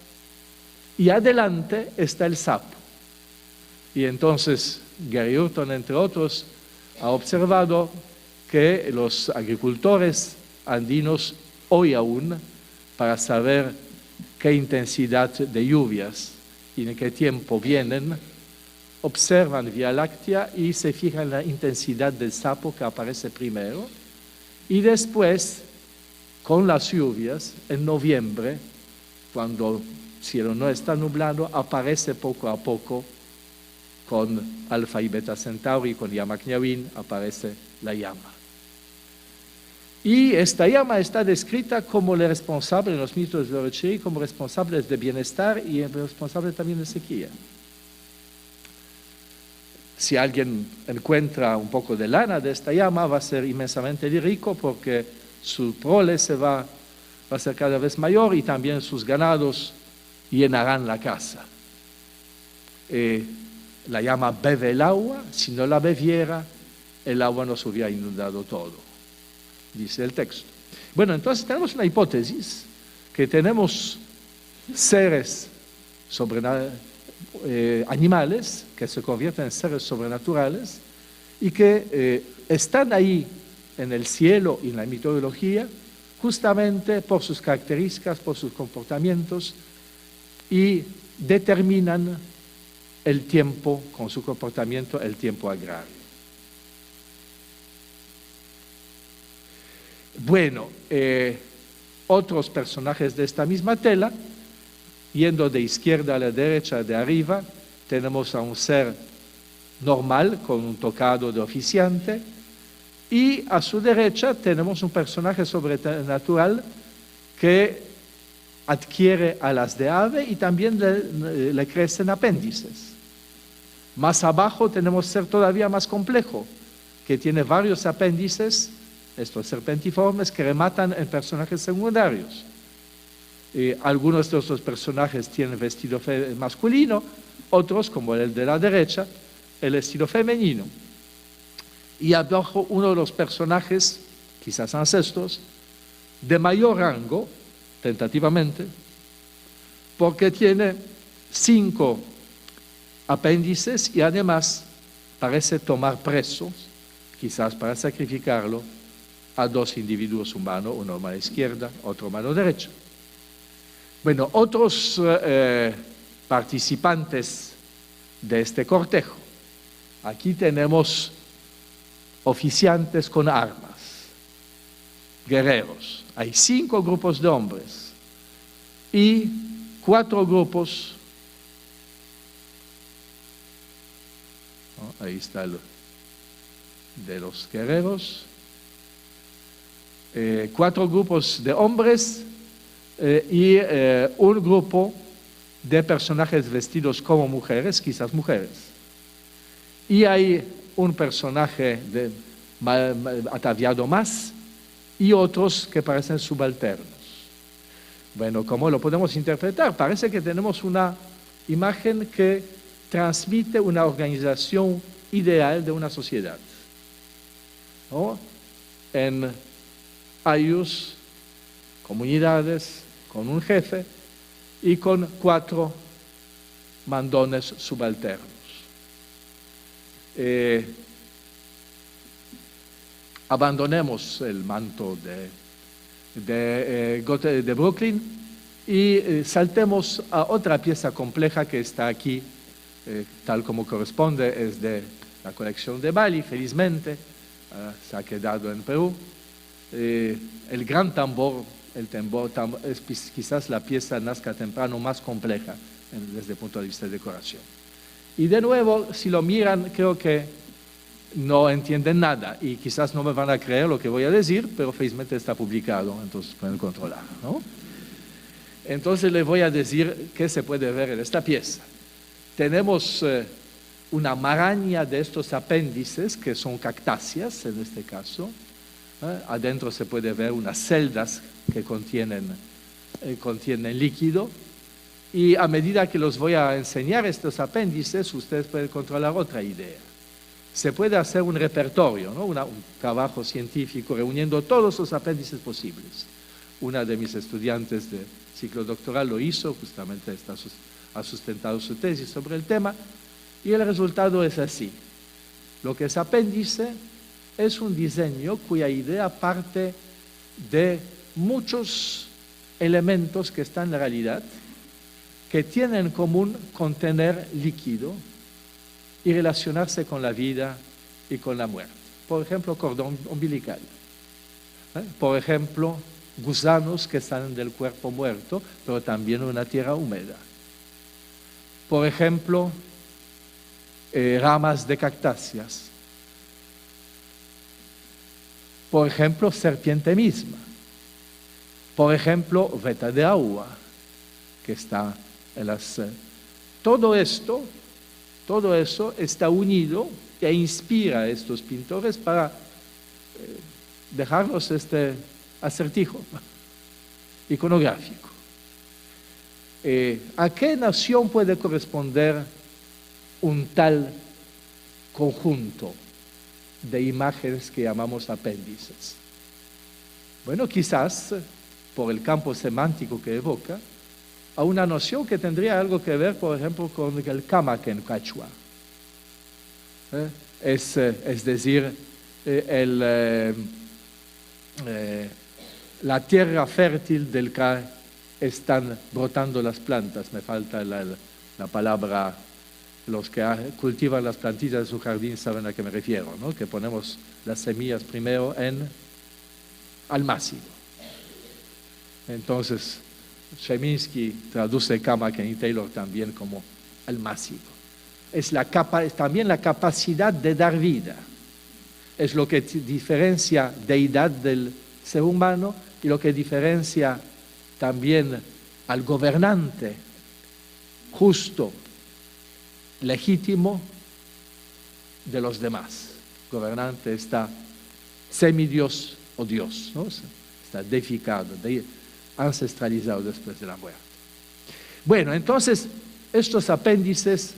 y adelante está el sapo. Y entonces Gary Hurton, entre otros, ha observado que los agricultores andinos hoy aún, para saber qué intensidad de lluvias y en qué tiempo vienen, observan Vía Láctea y se fijan en la intensidad del sapo que aparece primero, y después, con las lluvias, en noviembre, cuando el cielo no está nublado, aparece poco a poco con Alfa y Beta Centauri, con Yamakniawin, aparece la llama. Y esta llama está descrita como la responsable en los mitos de Huarochirí, como responsable de bienestar y responsable también de sequía. Si alguien encuentra un poco de lana de esta llama, va a ser inmensamente rico porque su prole se va va a ser cada vez mayor y también sus ganados llenarán la casa. La llama bebe el agua, si no la bebiera, el agua nos hubiera inundado todo, dice el texto. Bueno, entonces tenemos una hipótesis, que tenemos seres animales que se convierten en seres sobrenaturales y que están ahí en el cielo y en la mitología justamente por sus características, por sus comportamientos y determinan el tiempo, con su comportamiento, el tiempo agrario. Bueno, otros personajes de esta misma tela, yendo de izquierda a la derecha, de arriba, tenemos a un ser normal con un tocado de oficiante y a su derecha tenemos un personaje sobrenatural que adquiere alas de ave y también le crecen apéndices. Más abajo tenemos un ser todavía más complejo, que tiene varios apéndices, estos serpentiformes, que rematan en personajes secundarios. Algunos de estos personajes tienen vestido masculino, otros, como el de la derecha, el estilo femenino. Y abajo uno de los personajes, quizás ancestros, de mayor rango, tentativamente, porque tiene 5 apéndices y además parece tomar presos, quizás para sacrificarlo, a 2 individuos humanos, uno a mano izquierda, otro a mano derecha. Bueno, otros participantes de este cortejo. Aquí tenemos oficiantes con armas, guerreros. Hay 5 grupos de hombres y 4 grupos. Ahí está el de los guerreros. 4 grupos de hombres y un grupo de personajes vestidos como mujeres, quizás mujeres. Y hay un personaje ataviado más y otros que parecen subalternos. Bueno, ¿cómo lo podemos interpretar? Parece que tenemos una imagen que transmite una organización ideal de una sociedad, ¿no? En ayllus, comunidades, con un jefe y con 4 mandones subalternos. Abandonemos el manto de Brooklyn y saltemos a otra pieza compleja que está aquí, tal como corresponde, es de la colección de Bali, felizmente, se ha quedado en Perú. El gran tambor, es quizás la pieza Nazca temprano más compleja desde el punto de vista de decoración. Y de nuevo, si lo miran, creo que no entienden nada y quizás no me van a creer lo que voy a decir, pero felizmente está publicado, entonces pueden controlar, ¿no? Entonces les voy a decir qué se puede ver en esta pieza. Tenemos una maraña de estos apéndices que son cactáceas en este caso. Adentro se puede ver unas celdas que contienen líquido y a medida que los voy a enseñar estos apéndices, ustedes pueden controlar otra idea. Se puede hacer un repertorio, ¿no? Un trabajo científico reuniendo todos los apéndices posibles. Una de mis estudiantes de ciclo doctoral lo hizo, justamente ha sustentado su tesis sobre el tema, y el resultado es así. Lo que es apéndice es un diseño cuya idea parte de muchos elementos que están en la realidad, que tienen en común contener líquido y relacionarse con la vida y con la muerte. Por ejemplo, cordón umbilical. Por ejemplo, gusanos que salen del cuerpo muerto, pero también una tierra húmeda. Por ejemplo, ramas de cactáceas. Por ejemplo, serpiente misma. Por ejemplo, veta de agua, que está en las... Todo eso está unido e inspira a estos pintores para dejarnos este acertijo. iconográfico. ¿A qué nación puede corresponder un tal conjunto de imágenes que llamamos apéndices? Bueno, quizás, por el campo semántico que evoca, a una noción que tendría algo que ver, por ejemplo, con el Kamak en Quechua. Es decir, la tierra fértil del que están brotando las plantas. Me falta la palabra, los que cultivan las plantillas de su jardín saben a qué me refiero, ¿no? Que ponemos las semillas primero en almácigo. Entonces, Cheminsky traduce Kamak y Taylor también como almácigo. Es también la capacidad de dar vida. Es lo que diferencia deidad del ser humano y lo que diferencia también al gobernante justo, legítimo de los demás. El gobernante está semidios o Dios, ¿no? Está deificado, ancestralizado después de la muerte. Bueno, entonces estos apéndices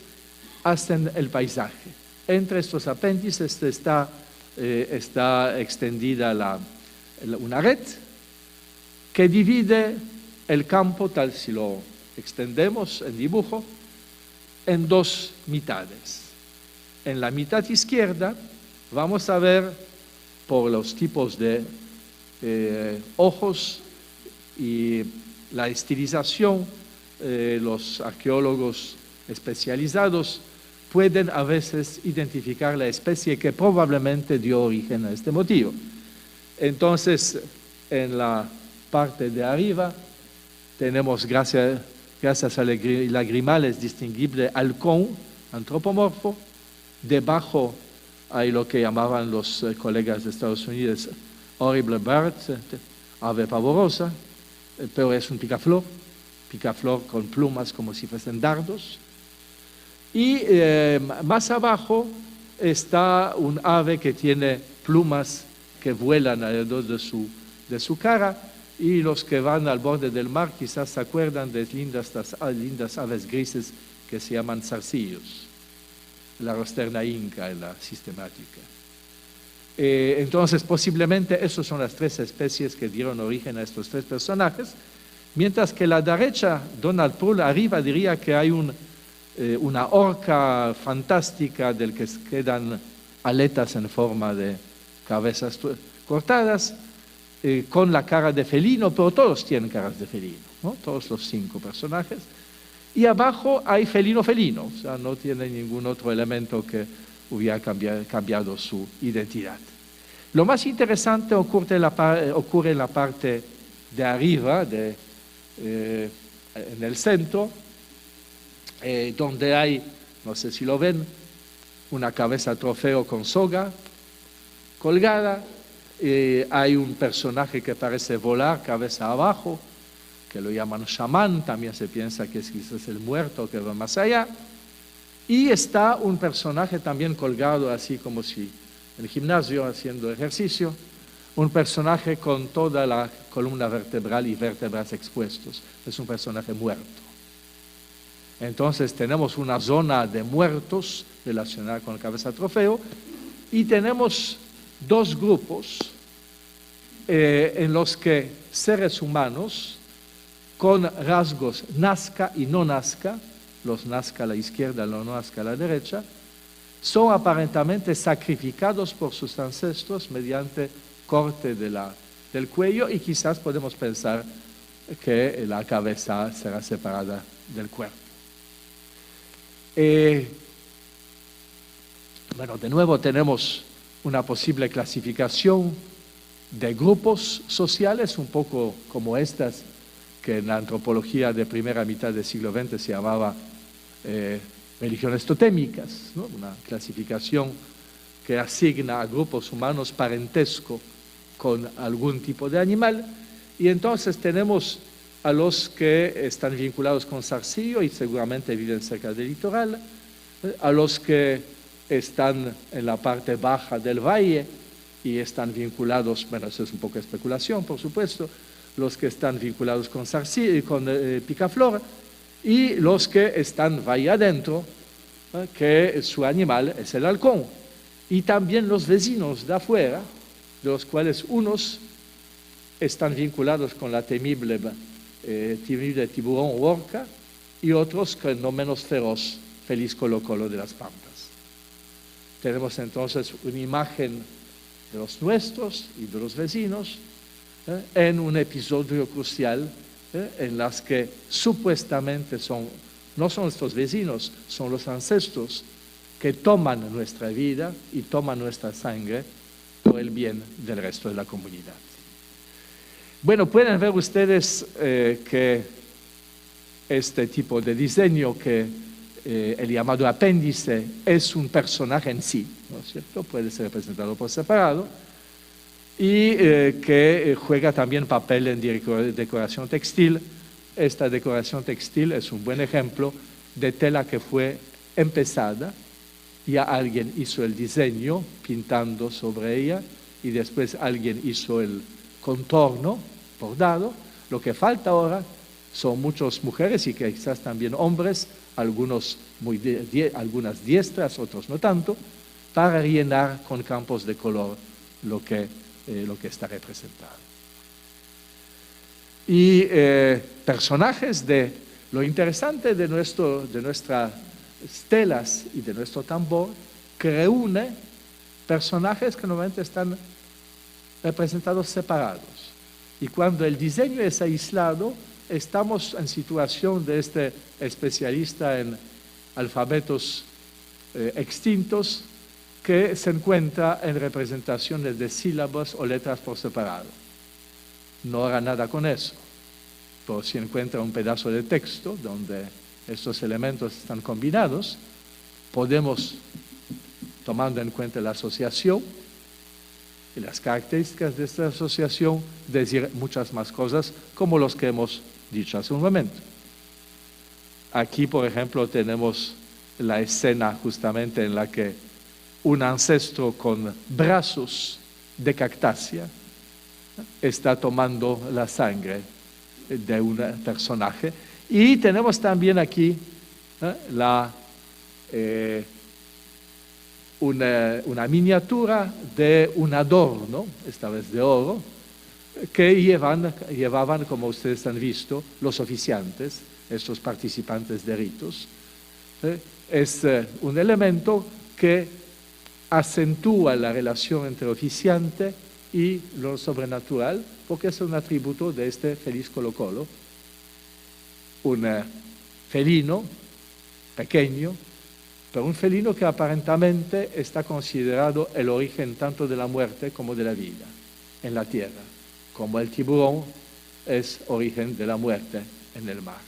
hacen el paisaje. Entre estos apéndices está extendida una red que divide el campo, tal si lo extendemos en dibujo, en dos mitades. En la mitad izquierda vamos a ver, por los tipos de ojos y la estilización, los arqueólogos especializados pueden a veces identificar la especie que probablemente dio origen a este motivo. Entonces, en la parte de arriba tenemos, gracias a lagrimales, distinguible halcón antropomorfo. Debajo hay lo que llamaban los colegas de Estados Unidos horrible bird, ave pavorosa, pero es un picaflor con plumas como si fuesen dardos. Y más abajo está un ave que tiene plumas que vuelan alrededor de su cara, y los que van al borde del mar quizás se acuerdan de lindas aves grises que se llaman zarcillos, la rosterna inca en la sistemática. Entonces, posiblemente esas son las tres especies que dieron origen a estos tres personajes, mientras que la derecha, Donald Poole, arriba diría que hay una orca fantástica del que quedan aletas en forma de cabezas cortadas, con la cara de felino, pero todos tienen caras de felino, ¿no? Todos los 5 personajes. Y abajo hay felino, o sea, no tiene ningún otro elemento que hubiera cambiado su identidad. Lo más interesante ocurre en la parte de arriba, en el centro, donde hay, no sé si lo ven, una cabeza trofeo con soga colgada. Hay un personaje que parece volar cabeza abajo, que lo llaman chamán, también se piensa que es quizás el muerto que va más allá. Y está un personaje también colgado así como si en el gimnasio haciendo ejercicio, un personaje con toda la columna vertebral y vértebras expuestos. Es un personaje muerto. Entonces tenemos una zona de muertos relacionada con la cabeza trofeo, y tenemos 2 grupos en los que seres humanos con rasgos Nazca y no Nazca, los Nazca a la izquierda, los no Nazca a la derecha, son aparentemente sacrificados por sus ancestros mediante corte del cuello, y quizás podemos pensar que la cabeza será separada del cuerpo. Bueno, de nuevo tenemos una posible clasificación de grupos sociales, un poco como estas que en la antropología de primera mitad del siglo XX se llamaba religiones totémicas, ¿no? Una clasificación que asigna a grupos humanos parentesco con algún tipo de animal. Y entonces tenemos a los que están vinculados con zarcillo y seguramente viven cerca del litoral, a los que están en la parte baja del valle y están vinculados, bueno, eso es un poco de especulación, por supuesto, los que están vinculados con picaflor, y los que están ahí adentro, que su animal es el halcón. Y también los vecinos de afuera, de los cuales unos están vinculados con la temible tiburón o orca, y otros que no menos feroz, feliz colocolo de las pampas. Tenemos entonces una imagen de los nuestros y de los vecinos en un episodio crucial en las que supuestamente no son estos vecinos, son los ancestros que toman nuestra vida y toman nuestra sangre por el bien del resto de la comunidad. Bueno, pueden ver ustedes que este tipo de diseño, que el llamado apéndice, es un personaje en sí, ¿no es cierto? Puede ser representado por separado, y que juega también papel en decoración textil. Esta decoración textil es un buen ejemplo de tela que fue empezada, ya alguien hizo el diseño pintando sobre ella, y después alguien hizo el contorno bordado. Lo que falta ahora son muchas mujeres y quizás también hombres, algunas diestras, otros no tanto, para rellenar con campos de color lo que está representado. Y personajes lo interesante de nuestras telas y de nuestro tambor, que reúne personajes que normalmente están representados separados. Y cuando el diseño es aislado, estamos en situación de este especialista en alfabetos extintos, que se encuentra en representaciones de sílabas o letras por separado. No haga nada con eso, pero si encuentra un pedazo de texto donde estos elementos están combinados, podemos, tomando en cuenta la asociación y las características de esta asociación, decir muchas más cosas, como los que hemos dicho hace un momento. Aquí, por ejemplo, tenemos la escena justamente en la que un ancestro con brazos de cactácea está tomando la sangre de un personaje. Y tenemos también aquí una miniatura de un adorno, esta vez de oro, que llevaban, como ustedes han visto, los oficiantes, estos participantes de ritos. Es un elemento que acentúa la relación entre oficiante y lo sobrenatural, porque es un atributo de este feliz colocolo, un felino pequeño, pero un felino que aparentemente está considerado el origen tanto de la muerte como de la vida en la tierra, como el tiburón es origen de la muerte en el mar.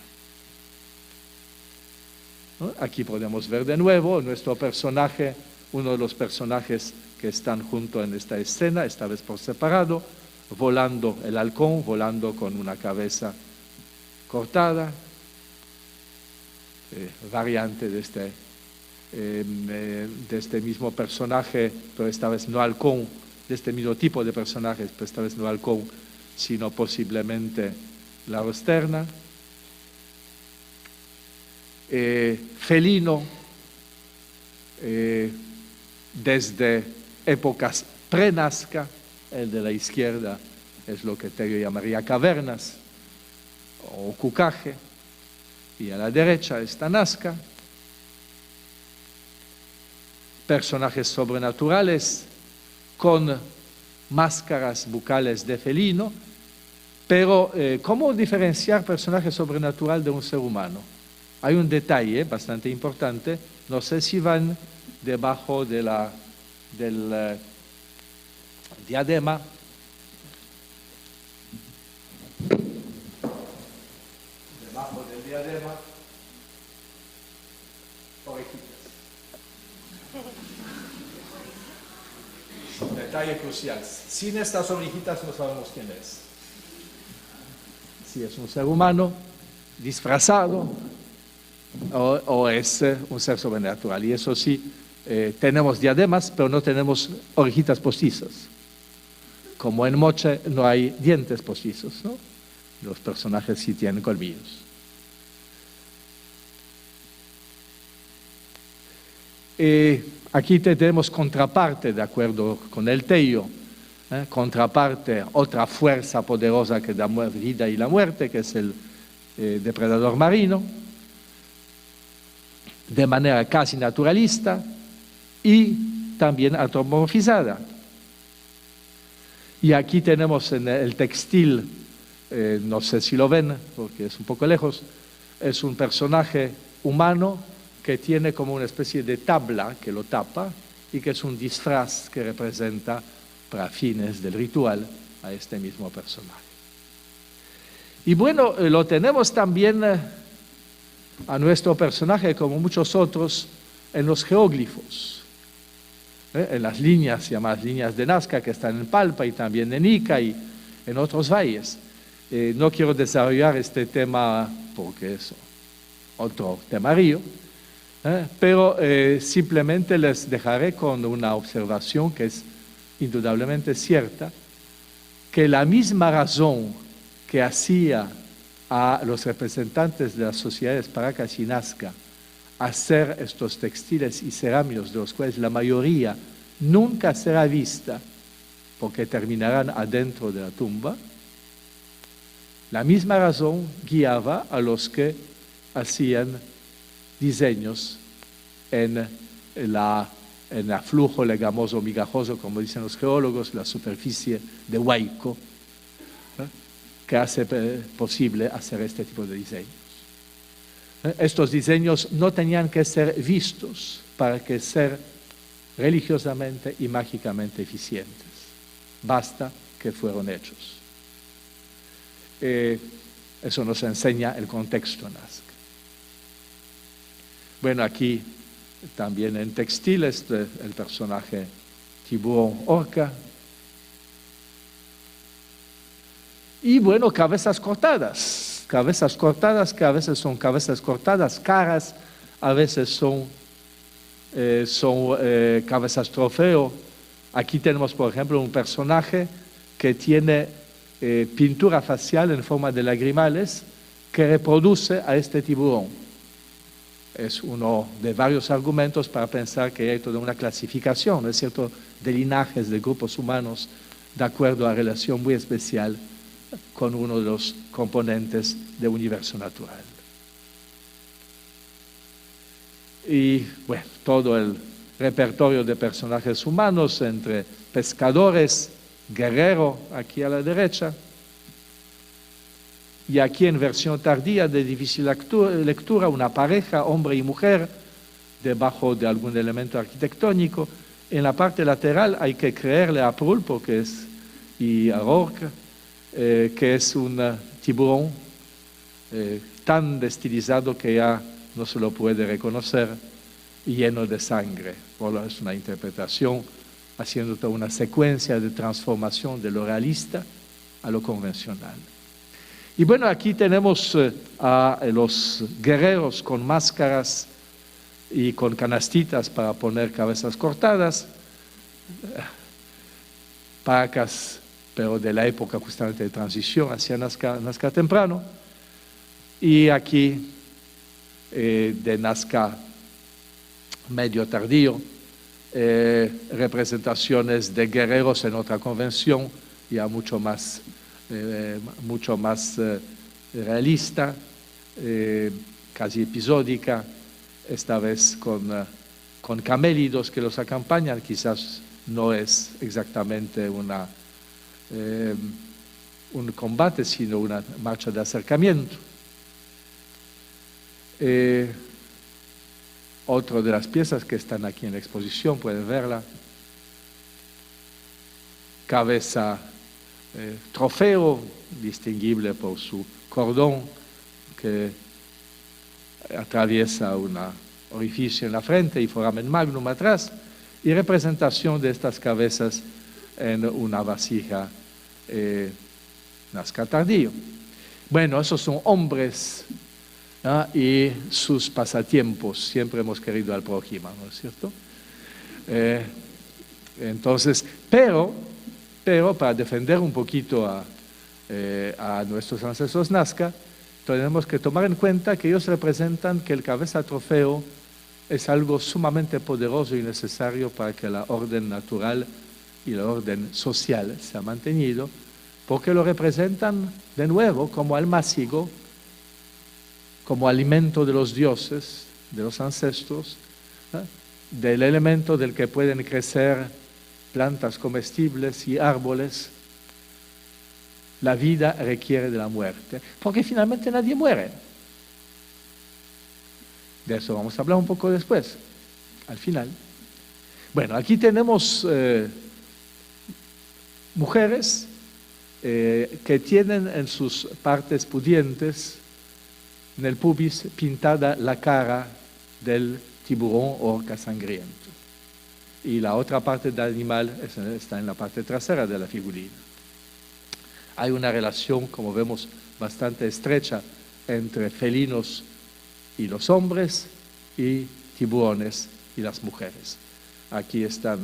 ¿No? Aquí podemos ver de nuevo nuestro personaje, uno de los personajes que están junto en esta escena, esta vez por separado, volando el halcón, volando con una cabeza cortada, variante de este mismo personaje, pero esta vez no halcón, de este mismo tipo de personajes, pero esta vez no halcón, sino posiblemente la rosterna. Felino, desde épocas pre-Nazca, el de la izquierda es lo que Tello llamaría cavernas o cucaje, y a la derecha está Nazca. Personajes sobrenaturales con máscaras bucales de felino, pero ¿cómo diferenciar personaje sobrenatural de un ser humano? Hay un detalle bastante importante, no sé si van debajo del diadema. Debajo del diadema, orejitas. Detalle crucial. Sin estas orejitas no sabemos quién es. Si es un ser humano disfrazado o es un ser sobrenatural. Y eso sí, tenemos diademas, pero no tenemos orejitas postizas. Como en Moche no hay dientes postizos, ¿no? Los personajes sí tienen colmillos. Aquí tenemos contraparte, de acuerdo con el Teillo, contraparte, otra fuerza poderosa que da vida y la muerte, que es el depredador marino, de manera casi naturalista y también antropomorfizada. Y aquí tenemos en el textil, no sé si lo ven porque es un poco lejos, es un personaje humano que tiene como una especie de tabla que lo tapa y que es un disfraz que representa para fines del ritual a este mismo personaje. Y bueno, lo tenemos también a nuestro personaje, como muchos otros, en los geóglifos, en las líneas llamadas líneas de Nazca, que están en Palpa y también en Ica y en otros valles. No quiero desarrollar este tema porque es otro temario, pero simplemente les dejaré con una observación que es indudablemente cierta, que la misma razón que hacía a los representantes de las sociedades Paracas y Nazca hacer estos textiles y cerámicos, de los cuales la mayoría nunca será vista porque terminarán adentro de la tumba, la misma razón guiaba a los que hacían diseños en el flujo legamoso migajoso, como dicen los geólogos, la superficie de Huayco, que hace posible hacer este tipo de diseños. Estos diseños no tenían que ser vistos para que ser religiosamente y mágicamente eficientes. Basta que fueron hechos. Eso nos enseña el contexto Nazca. Bueno, aquí también en textiles el personaje tiburón orca. Y bueno, cabezas cortadas que a veces son cabezas cortadas caras, a veces son cabezas trofeo. Aquí tenemos, por ejemplo, un personaje que tiene pintura facial en forma de lagrimales que reproduce a este tiburón. Es uno de varios argumentos para pensar que hay toda una clasificación, ¿no es cierto?, de linajes de grupos humanos de acuerdo a relación muy especial con uno de los componentes del universo natural. Y bueno, todo el repertorio de personajes humanos entre pescadores, guerrero, aquí a la derecha, y aquí en versión tardía de difícil lectura, una pareja, hombre y mujer, debajo de algún elemento arquitectónico. En la parte lateral hay que creerle a Prull y a Rourke, que es un tiburón tan destilizado que ya no se lo puede reconocer, lleno de sangre. Es una interpretación haciendo toda una secuencia de transformación de lo realista a lo convencional. Y bueno, aquí tenemos a los guerreros con máscaras y con canastitas para poner cabezas cortadas, Paracas, pero de la época justamente de transición hacia Nazca temprano, y aquí de Nazca medio tardío, representaciones de guerreros en otra convención, ya mucho más realista, casi episódica, esta vez con camélidos que los acompañan. Quizás no es exactamente un combate, sino una marcha de acercamiento. Otra de las piezas que están aquí en la exposición, pueden verla, cabeza trofeo, distinguible por su cordón que atraviesa un orificio en la frente y foramen magnum atrás, y representación de estas cabezas en una vasija Nazca tardío. Bueno, esos son hombres, ¿no?, y sus pasatiempos. Siempre hemos querido al prójimo, ¿no es cierto? Entonces, pero para defender un poquito a a nuestros ancestros Nazca, tenemos que tomar en cuenta que ellos representan que el cabeza trofeo es algo sumamente poderoso y necesario para que la orden natural y la orden social se ha mantenido, porque lo representan de nuevo como almacigo, como alimento de los dioses, de los ancestros, del elemento del que pueden crecer plantas comestibles y árboles. La vida requiere de la muerte, porque finalmente nadie muere. De eso vamos a hablar un poco después, al final. Bueno, aquí tenemos mujeres que tienen en sus partes pudientes, en el pubis, pintada la cara del tiburón o orca sangriento. Y la otra parte del animal está en la parte trasera de la figurina. Hay una relación, como vemos, bastante estrecha entre felinos y los hombres y tiburones y las mujeres. Aquí están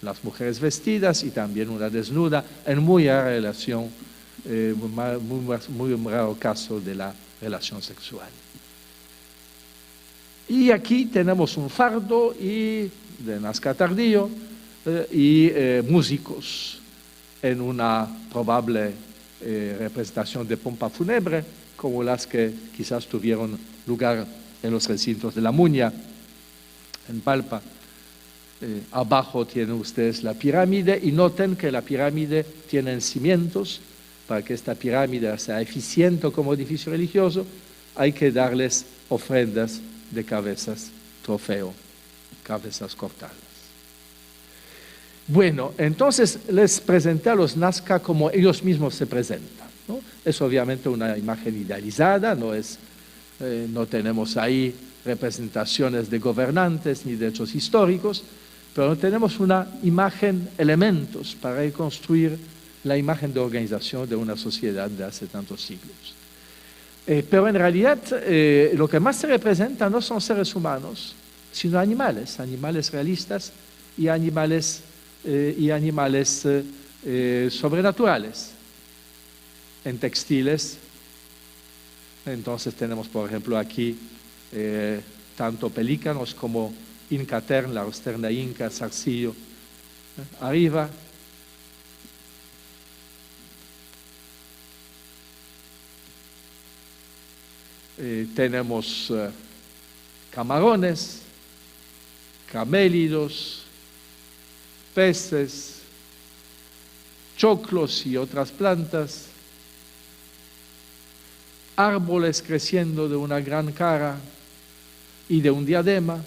las mujeres vestidas y también una desnuda, en muy rara relación, muy raro caso de la relación sexual. Y aquí tenemos un fardo de Nazca tardío y músicos en una probable representación de pompa fúnebre, como las que quizás tuvieron lugar en los recintos de la Muña, en Palpa. Abajo tienen ustedes la pirámide y noten que la pirámide tiene cimientos. Para que esta pirámide sea eficiente como edificio religioso, hay que darles ofrendas de cabezas trofeo, cabezas cortadas. Bueno, entonces les presenté a los Nazca como ellos mismos se presentan, ¿no? Es obviamente una imagen idealizada, no tenemos ahí representaciones de gobernantes ni de hechos históricos, pero tenemos una imagen, elementos para reconstruir la imagen de organización de una sociedad de hace tantos siglos. Pero en realidad lo que más se representa no son seres humanos, sino animales, animales realistas y animales sobrenaturales. En textiles, entonces tenemos por ejemplo aquí tanto pelícanos como Inca Tern, la Rosterna Inca, Zarcillo, arriba. Tenemos camarones, camélidos, peces, choclos y otras plantas, árboles creciendo de una gran cara y de un diadema.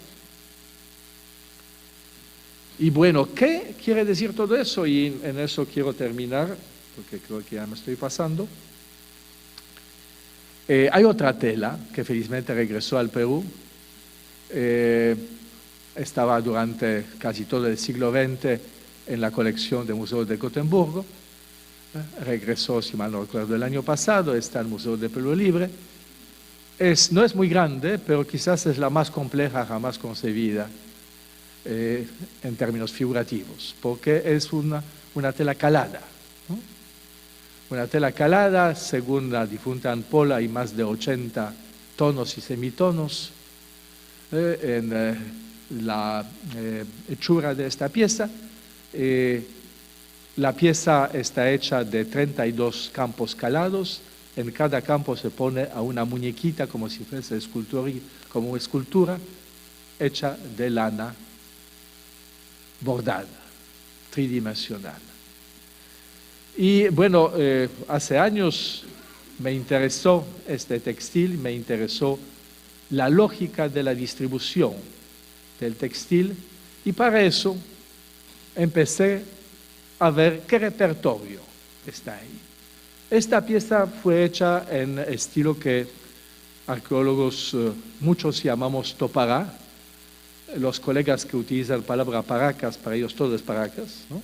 Y bueno, ¿qué quiere decir todo eso? Y en eso quiero terminar, porque creo que ya me estoy pasando. Hay otra tela que felizmente regresó al Perú. Estaba durante casi todo el siglo XX en la colección del Museo de Gotemburgo. Regresó, si mal no recuerdo, el año pasado, está en el Museo de Perú Libre. No es muy grande, pero quizás es la más compleja jamás concebida en términos figurativos, porque es una tela calada, ¿no? Una tela calada, según la difunta Anpola, hay más de 80 tonos y semitonos en la hechura de esta pieza. La pieza está hecha de 32 campos calados. En cada campo se pone a una muñequita como si fuese como escultura hecha de lana bordada, tridimensional. Y bueno, hace años me interesó este textil, me interesó la lógica de la distribución del textil y para eso empecé a ver qué repertorio está ahí. Esta pieza fue hecha en estilo que arqueólogos muchos llamamos topará. Los colegas que utilizan la palabra paracas, para ellos todo es paracas, ¿no?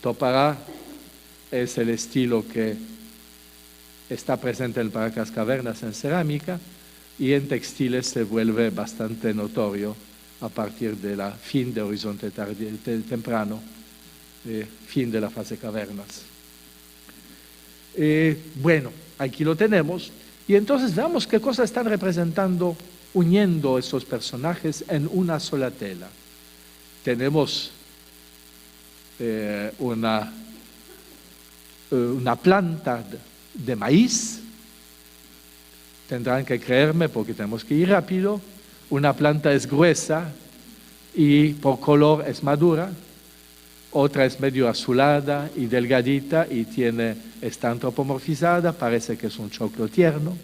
Topará es el estilo que está presente en Paracas Cavernas en cerámica y en textiles se vuelve bastante notorio a partir de la fin de Horizonte temprano, fin de la fase cavernas. Bueno, aquí lo tenemos. Y entonces veamos qué cosas están representando, uniendo estos personajes en una sola tela. Tenemos una planta de maíz. Tendrán que creerme porque tenemos que ir rápido. Una planta es gruesa y por color es madura. Otra es medio azulada y delgadita y está antropomorfizada, parece que es un choclo tierno.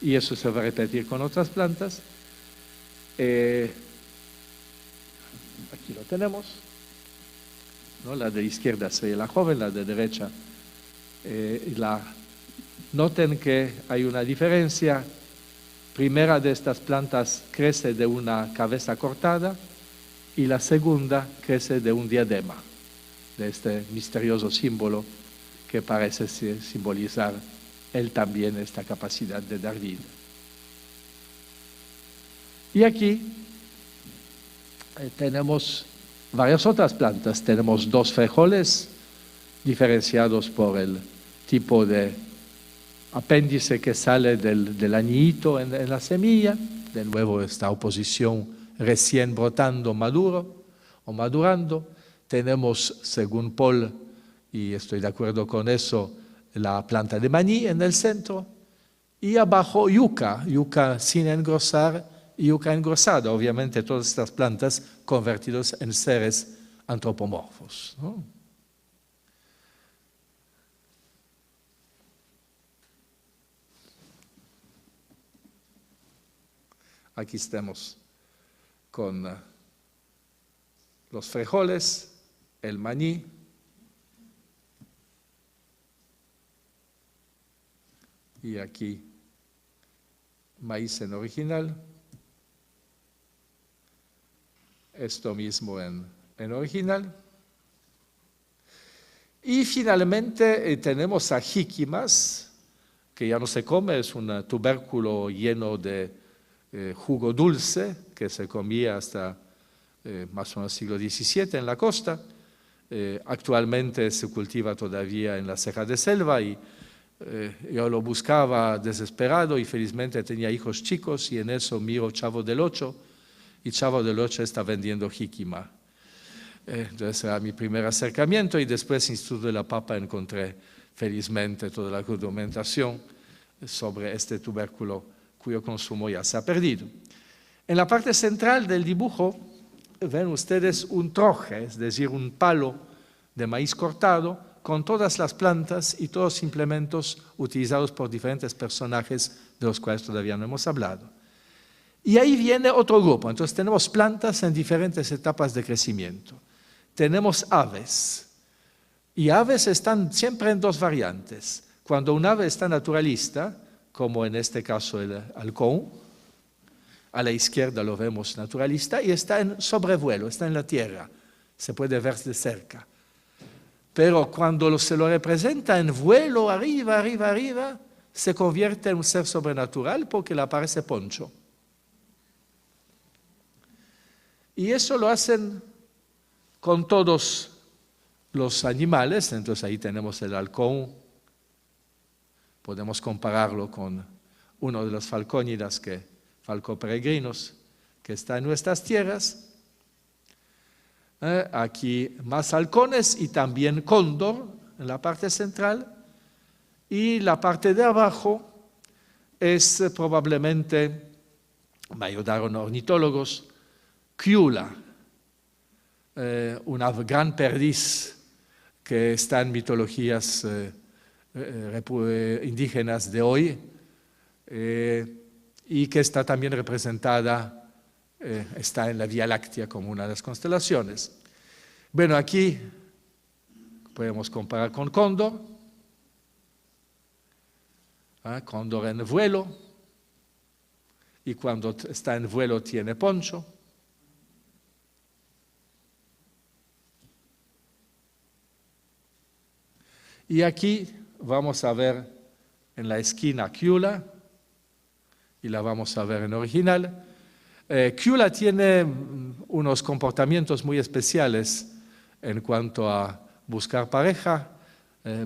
Y eso se va a repetir con otras plantas. Aquí lo tenemos, ¿no? La de izquierda sería la joven, la de derecha. Noten que hay una diferencia. Primera de estas plantas crece de una cabeza cortada y la segunda crece de un diadema, de este misterioso símbolo que parece simbolizar él también esta capacidad de dar vida. Y aquí tenemos varias otras plantas. Tenemos dos frijoles diferenciados por el tipo de apéndice que sale del añito en la semilla. De nuevo esta oposición recién brotando maduro o madurando. Tenemos, según Paul, y estoy de acuerdo con eso, la planta de maní en el centro y abajo yuca sin engrosar y yuca engrosada. Obviamente todas estas plantas convertidas en seres antropomorfos, ¿no? Aquí estamos con los frijoles, el maní, y aquí maíz en original, esto mismo en original. Y finalmente tenemos a jíquimas, que ya no se come, es un tubérculo lleno de jugo dulce que se comía hasta más o menos siglo XVII en la costa. Actualmente se cultiva todavía en la ceja de selva y yo lo buscaba desesperado y felizmente tenía hijos chicos y en eso miro Chavo del Ocho y Chavo del Ocho está vendiendo jíquima. Entonces era mi primer acercamiento y después Instituto de la Papa encontré felizmente toda la documentación sobre este tubérculo cuyo consumo ya se ha perdido. En la parte central del dibujo ven ustedes un troje, es decir, un palo de maíz cortado con todas las plantas y todos los implementos utilizados por diferentes personajes de los cuales todavía no hemos hablado. Y ahí viene otro grupo. Entonces tenemos plantas en diferentes etapas de crecimiento. Tenemos aves. Y aves están siempre en dos variantes. Cuando un ave está naturalista, como en este caso el halcón, a la izquierda lo vemos naturalista, y está en sobrevuelo, está en la tierra, se puede ver de cerca. Pero cuando se lo representa en vuelo arriba, se convierte en un ser sobrenatural porque le aparece poncho. Y eso lo hacen con todos los animales. Entonces ahí tenemos el halcón. Podemos compararlo con uno de los falcónidas, falco peregrinos, que está en nuestras tierras. Aquí más halcones y también cóndor en la parte central. Y la parte de abajo es probablemente, me ayudaron ornitólogos, Kiula, una gran perdiz que está en mitologías indígenas de hoy y que está también representada, está en la Vía Láctea como una de las constelaciones. Bueno, aquí podemos comparar con cóndor, cóndor en vuelo, y cuando está en vuelo tiene poncho. Y aquí vamos a ver en la esquina Kiula, y la vamos a ver en original. Kiula tiene unos comportamientos muy especiales en cuanto a buscar pareja.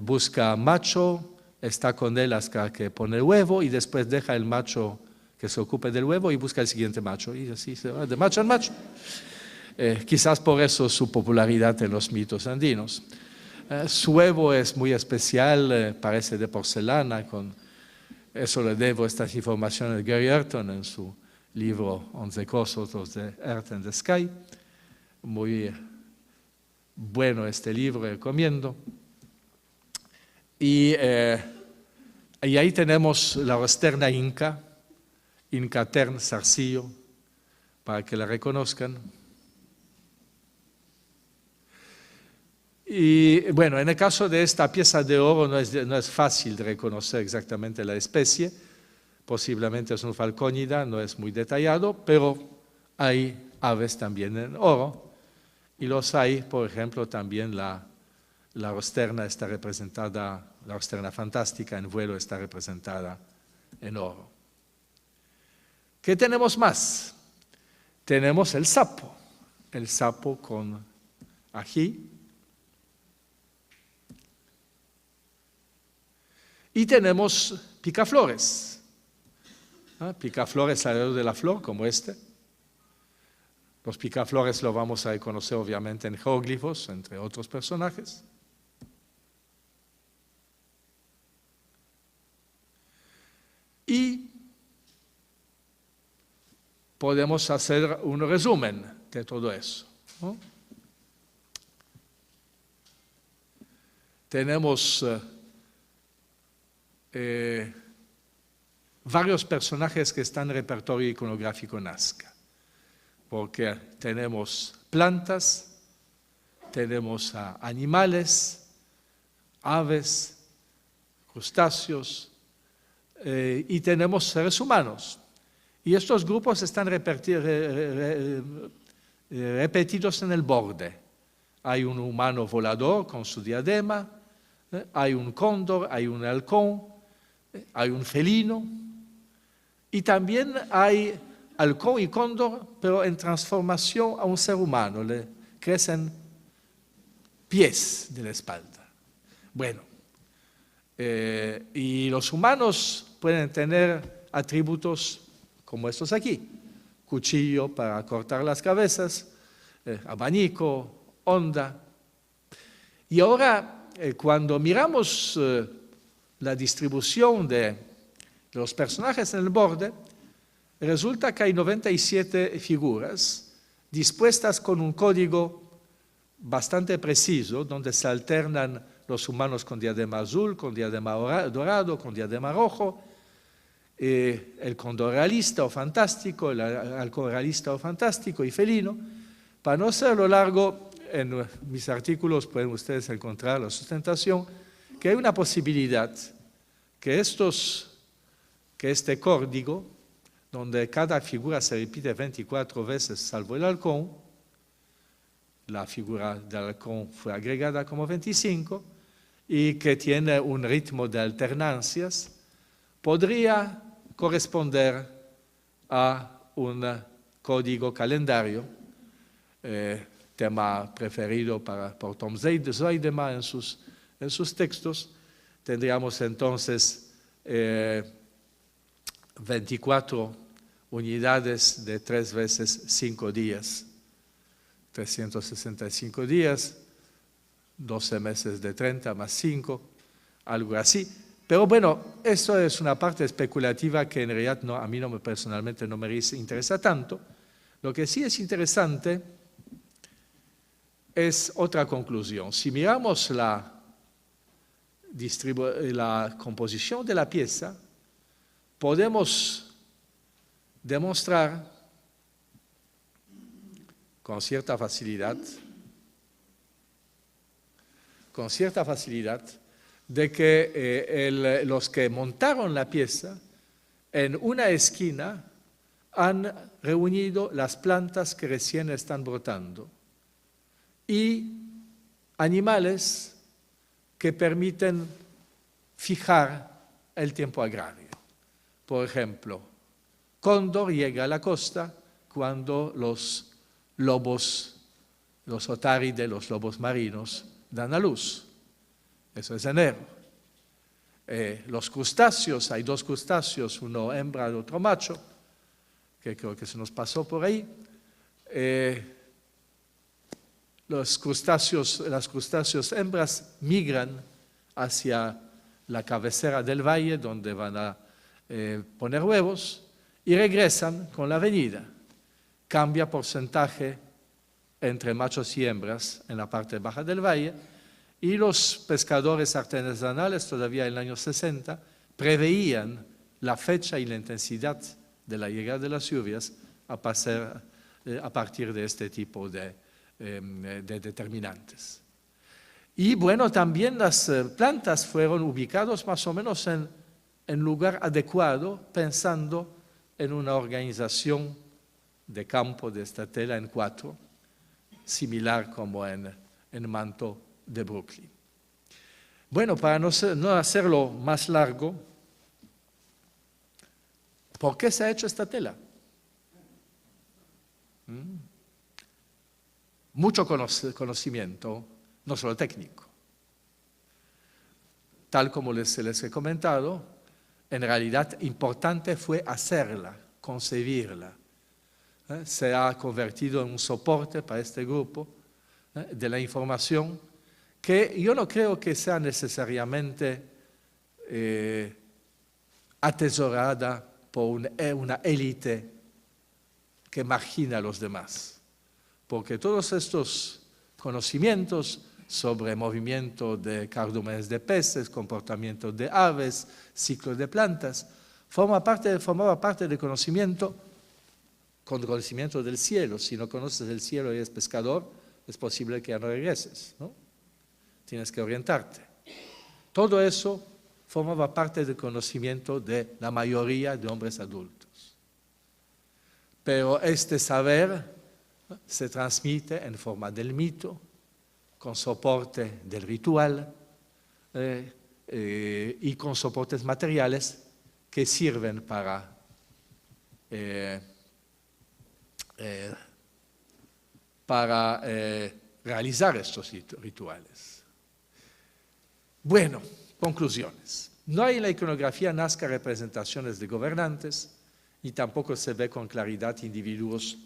busca macho, está con él hasta que pone el huevo y después deja el macho que se ocupe del huevo y busca el siguiente macho. Y así se va de macho en macho. Quizás por eso su popularidad en los mitos andinos. Su huevo es muy especial, parece de porcelana, eso le debo estas informaciones de Gary Ayrton en su libro 11 cosas de Earth and the Sky. Muy bueno este libro, recomiendo. Y ahí tenemos la rosterna inca Tern Zarcillo, para que la reconozcan. Y bueno, en el caso de esta pieza de oro no es fácil de reconocer exactamente la especie, posiblemente es un falcónida, no es muy detallado, pero hay aves también en oro, y los hay, por ejemplo, también la rosterna está representada, la rosterna fantástica en vuelo está representada en oro. ¿Qué tenemos más? Tenemos el sapo con ají. Y tenemos picaflores. Picaflores alrededor de la flor, como este. Los picaflores lo vamos a reconocer obviamente en jeroglifos, entre otros personajes. Y podemos hacer un resumen de todo eso, ¿no? Tenemos varios personajes que están en el repertorio iconográfico Nazca, porque tenemos plantas, tenemos animales, aves, crustáceos y tenemos seres humanos. Y estos grupos están repetidos en el borde. Hay un humano volador con su diadema, hay un cóndor, hay un halcón, hay un felino, y también hay halcón y cóndor, pero en transformación a un ser humano, le crecen pies de la espalda. Bueno, y los humanos pueden tener atributos como estos aquí: cuchillo para cortar las cabezas, abanico, onda. Y ahora, cuando miramos la distribución de los personajes en el borde, resulta que hay 97 figuras dispuestas con un código bastante preciso, donde se alternan los humanos con diadema azul, con diadema dorado, con diadema rojo, el cóndor realista o fantástico, el halcón realista o fantástico y felino. Para no hacerlo largo, en mis artículos pueden ustedes encontrar la sustentación que hay una posibilidad que este código, donde cada figura se repite 24 veces salvo el halcón, la figura del halcón fue agregada como 25, y que tiene un ritmo de alternancias, podría corresponder a un código calendario, tema preferido por Tom Zoidema en sus textos. Tendríamos entonces 24 unidades de 3 veces 5 días, 365 días, 12 meses de 30 más 5, algo así. Pero bueno, eso es una parte especulativa que en realidad a mí personalmente no me interesa tanto. Lo que sí es interesante es otra conclusión. Si miramos la composición de la pieza, podemos demostrar con cierta facilidad de que los que montaron la pieza en una esquina han reunido las plantas que recién están brotando y animales que permiten fijar el tiempo agrario. Por ejemplo, cóndor llega a la costa cuando los lobos, los otárides, los lobos marinos, dan a luz. Eso es enero. Los crustáceos, hay dos crustáceos, uno hembra y otro macho, que creo que se nos pasó por ahí. Las crustáceos hembras migran hacia la cabecera del valle donde van a poner huevos y regresan con la venida. Cambia porcentaje entre machos y hembras en la parte baja del valle y los pescadores artesanales todavía en el año 60 preveían la fecha y la intensidad de la llegada de las lluvias a partir de este tipo de determinantes. Y bueno, también las plantas fueron ubicadas más o menos en lugar adecuado, pensando en una organización de campo de esta tela en 4, similar como en Manto de Brooklyn. Bueno, para no hacerlo más largo, ¿por qué se ha hecho esta tela? Mucho conocimiento, no solo técnico. Tal como les he comentado, en realidad importante fue hacerla, concebirla. Se ha convertido en un soporte para este grupo de la información que yo no creo que sea necesariamente atesorada por una élite que margina a los demás. Porque todos estos conocimientos sobre movimiento de cardúmenes de peces, comportamiento de aves, ciclo de plantas, formaba parte del conocimiento del cielo. Si no conoces el cielo y eres pescador, es posible que ya no regreses, ¿no? Tienes que orientarte. Todo eso formaba parte del conocimiento de la mayoría de hombres adultos. Pero este saber se transmite en forma del mito, con soporte del ritual y con soportes materiales que sirven para realizar estos rituales. Bueno, conclusiones. No hay en la iconografía nazca representaciones de gobernantes, ni tampoco se ve con claridad individuos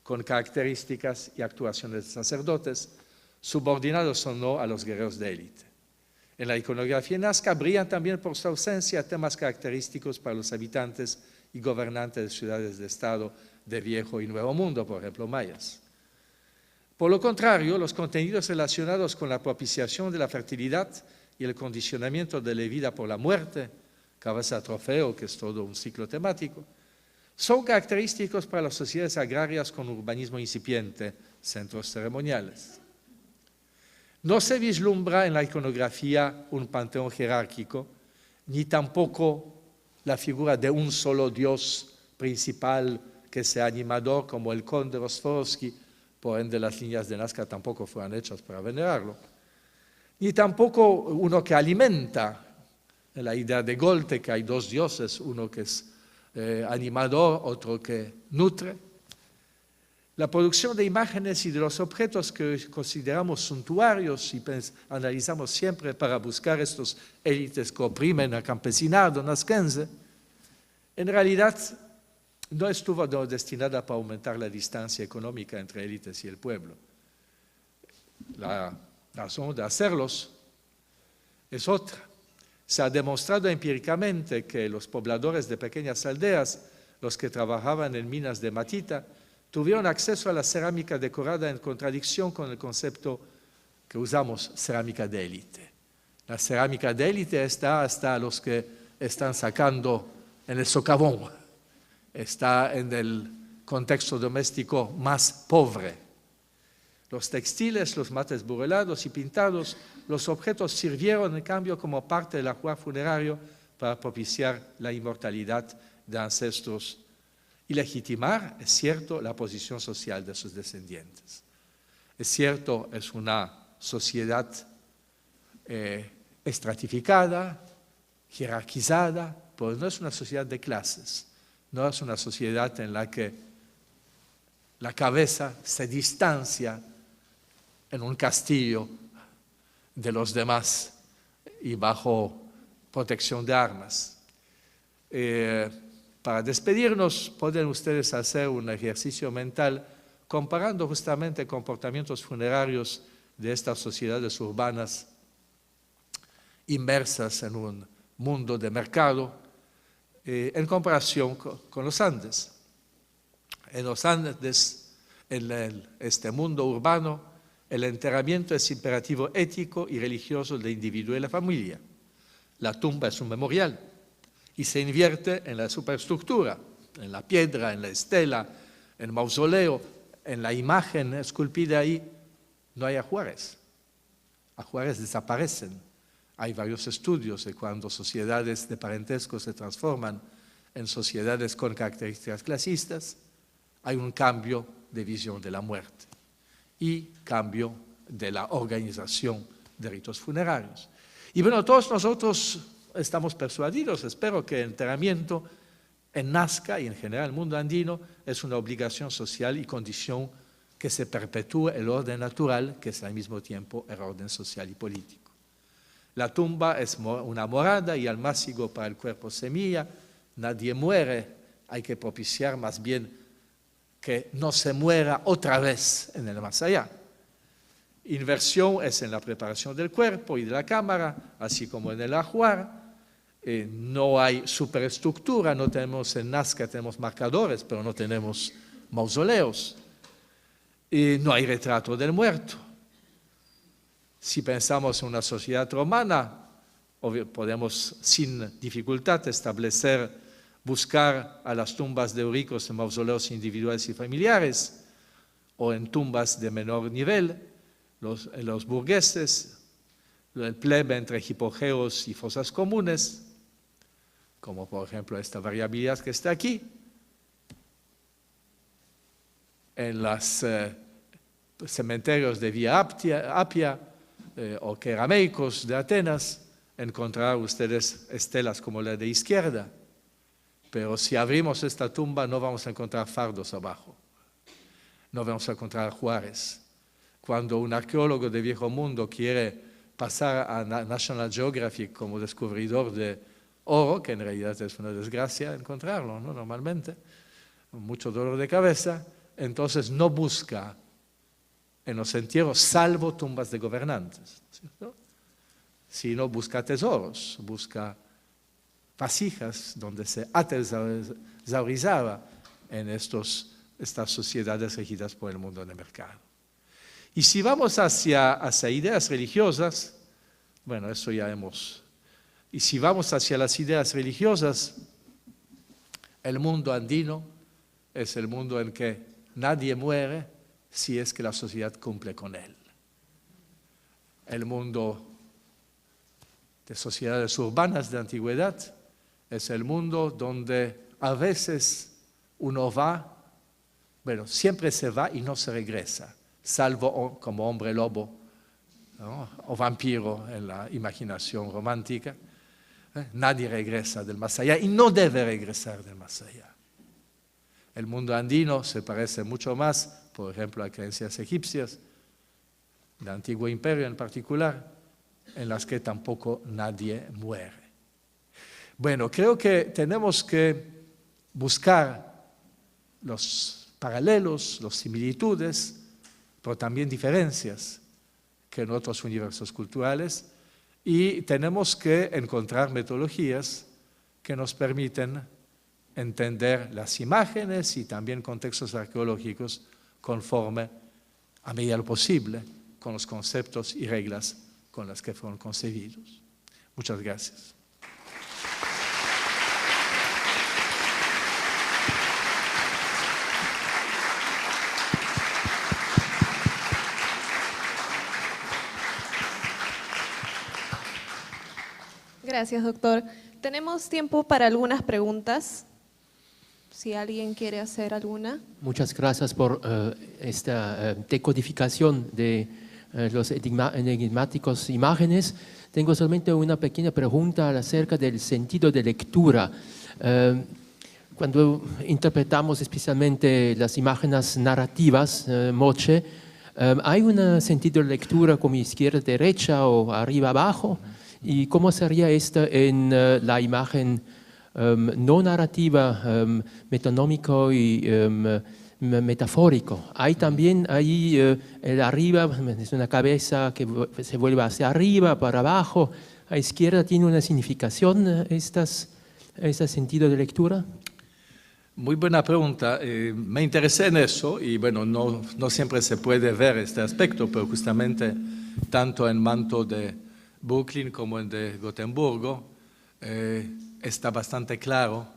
con características y actuaciones de sacerdotes, subordinados o no a los guerreros de élite. En la iconografía nazca brillan también por su ausencia temas característicos para los habitantes y gobernantes de ciudades de Estado de Viejo y Nuevo Mundo, por ejemplo, mayas. Por lo contrario, los contenidos relacionados con la propiciación de la fertilidad y el condicionamiento de la vida por la muerte, cabeza trofeo, que es todo un ciclo temático, son característicos para las sociedades agrarias con urbanismo incipiente, centros ceremoniales. No se vislumbra en la iconografía un panteón jerárquico, ni tampoco la figura de un solo dios principal que sea animador como el conde Rostvorsky, por ende las líneas de Nazca tampoco fueron hechas para venerarlo, ni tampoco uno que alimenta la idea de Goethe, que hay dos dioses, uno que es animador, otro que nutre. La producción de imágenes y de los objetos que consideramos suntuarios y analizamos siempre para buscar estos élites que oprimen al campesinado nazquense, en realidad no estuvo destinada para aumentar la distancia económica entre élites y el pueblo. La razón de hacerlos es otra. Se ha demostrado empíricamente que los pobladores de pequeñas aldeas, los que trabajaban en minas de matita, tuvieron acceso a la cerámica decorada en contradicción con el concepto que usamos, cerámica de élite. La cerámica de élite está hasta los que están sacando en el socavón, está en el contexto doméstico más pobre. Los textiles, los mates burelados y pintados, los objetos sirvieron en cambio como parte del ajuar funerario para propiciar la inmortalidad de ancestros y legitimar, es cierto, la posición social de sus descendientes. Es cierto, es una sociedad estratificada, jerarquizada, pero no es una sociedad de clases, no es una sociedad en la que la cabeza se distancia en un castillo de los demás y bajo protección de armas. Para despedirnos, pueden ustedes hacer un ejercicio mental comparando justamente comportamientos funerarios de estas sociedades urbanas inmersas en un mundo de mercado en comparación con los Andes. En los Andes, en este mundo urbano, el enterramiento es imperativo ético y religioso del individuo y la familia. La tumba es un memorial y se invierte en la superestructura, en la piedra, en la estela, en el mausoleo, en la imagen esculpida ahí. No hay ajuares. Ajuares desaparecen. Hay varios estudios de cuando sociedades de parentesco se transforman en sociedades con características clasistas, hay un cambio de visión de la muerte y cambio de la organización de ritos funerarios. Y bueno, todos nosotros estamos persuadidos, espero que el enterramiento en Nazca y en general el mundo andino es una obligación social y condición que se perpetúe el orden natural, que es al mismo tiempo el orden social y político. La tumba es una morada y almácigo para el cuerpo semilla, nadie muere, hay que propiciar más bien que no se muera otra vez en el más allá. Inversión es en la preparación del cuerpo y de la cámara, así como en el ajuar. No hay superestructura, no tenemos en Nazca, tenemos marcadores, pero no tenemos mausoleos. No hay retrato del muerto. Si pensamos en una sociedad romana, podemos sin dificultad buscar a las tumbas de ricos en mausoleos individuales y familiares, o en tumbas de menor nivel, los burgueses, el plebe entre hipogeos y fosas comunes, como por ejemplo esta variabilidad que está aquí, en los cementerios de Vía Apia, o querameicos de Atenas, encontrar ustedes estelas como la de izquierda. Pero si abrimos esta tumba no vamos a encontrar fardos abajo, no vamos a encontrar ajuares. Cuando un arqueólogo de Viejo Mundo quiere pasar a National Geographic como descubridor de oro, que en realidad es una desgracia encontrarlo, ¿no? Normalmente, mucho dolor de cabeza, entonces no busca en los entierros, salvo tumbas de gobernantes, ¿cierto? Sino busca tesoros, busca vasijas donde se atesaurizaba en estas sociedades regidas por el mundo del mercado. Y si vamos hacia ideas religiosas, bueno, eso ya hemos... Y si vamos hacia las ideas religiosas, el mundo andino es el mundo en que nadie muere si es que la sociedad cumple con él. El mundo de sociedades urbanas de antigüedad es el mundo donde a veces uno va, bueno, siempre se va y no se regresa, salvo como hombre lobo, ¿no? O vampiro en la imaginación romántica. Nadie regresa del más allá y no debe regresar del más allá. El mundo andino se parece mucho más, por ejemplo, a creencias egipcias, del antiguo imperio en particular, en las que tampoco nadie muere. Bueno, creo que tenemos que buscar los paralelos, las similitudes, pero también diferencias que en otros universos culturales, y tenemos que encontrar metodologías que nos permiten entender las imágenes y también contextos arqueológicos conforme, a medida de lo posible, con los conceptos y reglas con las que fueron concebidos. Muchas gracias. Gracias, doctor. Tenemos tiempo para algunas preguntas. Si alguien quiere hacer alguna. Muchas gracias por esta decodificación de los enigmáticos imágenes. Tengo solamente una pequeña pregunta acerca del sentido de lectura. Cuando interpretamos especialmente las imágenes narrativas, Moche, ¿hay un sentido de lectura como izquierda-derecha o arriba-abajo? ¿Y cómo sería esto en la imagen no narrativa, metonómico y metafórico? Hay también ahí el arriba, es una cabeza que se vuelve hacia arriba, para abajo. ¿A izquierda tiene una significación este sentido de lectura? Muy buena pregunta. Me interesé en eso y bueno, no siempre se puede ver este aspecto, pero justamente tanto en Manto de Brooklyn como en de Gotemburgo está bastante claro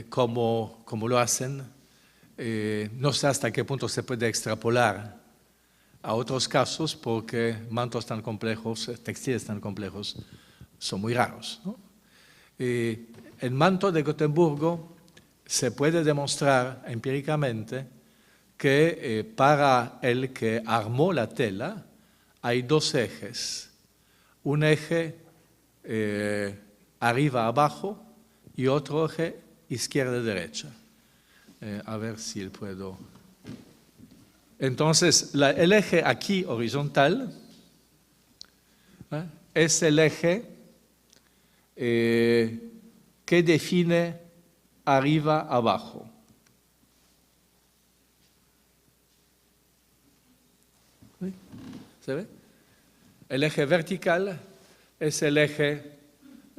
cómo lo hacen. No sé hasta qué punto se puede extrapolar a otros casos porque mantos tan complejos, textiles tan complejos, son muy raros, ¿no? El manto de Gotemburgo se puede demostrar empíricamente que para el que armó la tela hay dos ejes. Un eje arriba-abajo y otro eje izquierda-derecha. A ver si puedo. Entonces, el eje aquí horizontal es el eje que define arriba-abajo. ¿Se ve? El eje vertical es el eje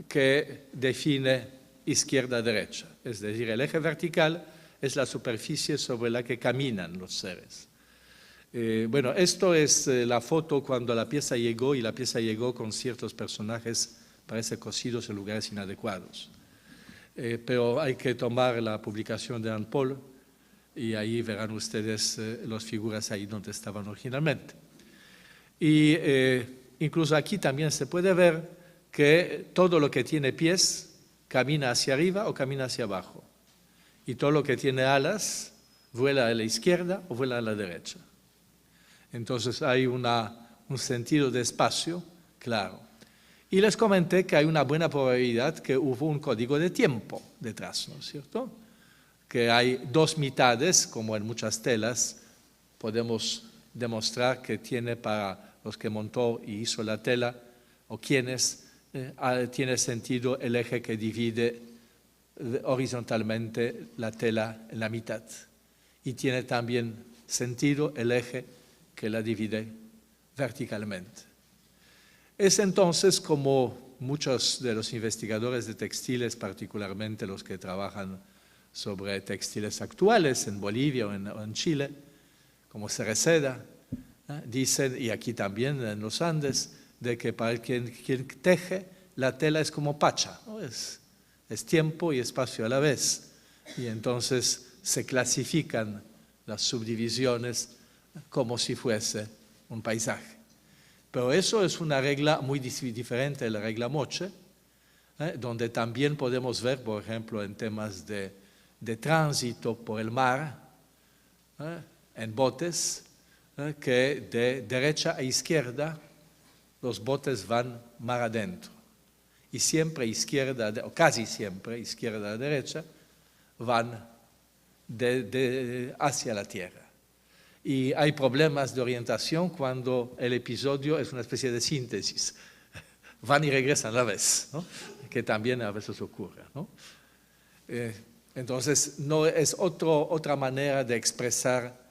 que define izquierda-derecha. Es decir, el eje vertical es la superficie sobre la que caminan los seres. Bueno, esto es la foto cuando la pieza llegó, y la pieza llegó con ciertos personajes, parece cosidos en lugares inadecuados. Pero hay que tomar la publicación de Anne Paul y ahí verán ustedes las figuras ahí donde estaban originalmente. Y incluso aquí también se puede ver que todo lo que tiene pies camina hacia arriba o camina hacia abajo. Y todo lo que tiene alas vuela a la izquierda o vuela a la derecha. Entonces hay un sentido de espacio claro. Y les comenté que hay una buena probabilidad que hubo un código de tiempo detrás, ¿no es cierto? Que hay dos mitades, como en muchas telas, podemos demostrar que tiene para los que montó y hizo la tela, o quienes, tiene sentido el eje que divide horizontalmente la tela en la mitad. Y tiene también sentido el eje que la divide verticalmente. Es entonces como muchos de los investigadores de textiles, particularmente los que trabajan sobre textiles actuales en Bolivia o en Chile, como Cereceda, dicen, y aquí también en los Andes, de que para quien teje, la tela es como pacha, ¿no? Es tiempo y espacio a la vez. Y entonces se clasifican las subdivisiones como si fuese un paisaje. Pero eso es una regla muy diferente de la regla Moche, donde también podemos ver, por ejemplo, en temas de tránsito por el mar, en botes, que de derecha a izquierda los botes van mar adentro. Y siempre izquierda, o casi siempre izquierda a derecha, van hacia la tierra. Y hay problemas de orientación cuando el episodio es una especie de síntesis. Van y regresan a la vez, ¿no? Que también a veces ocurre, ¿no? Entonces, no es otra manera de expresar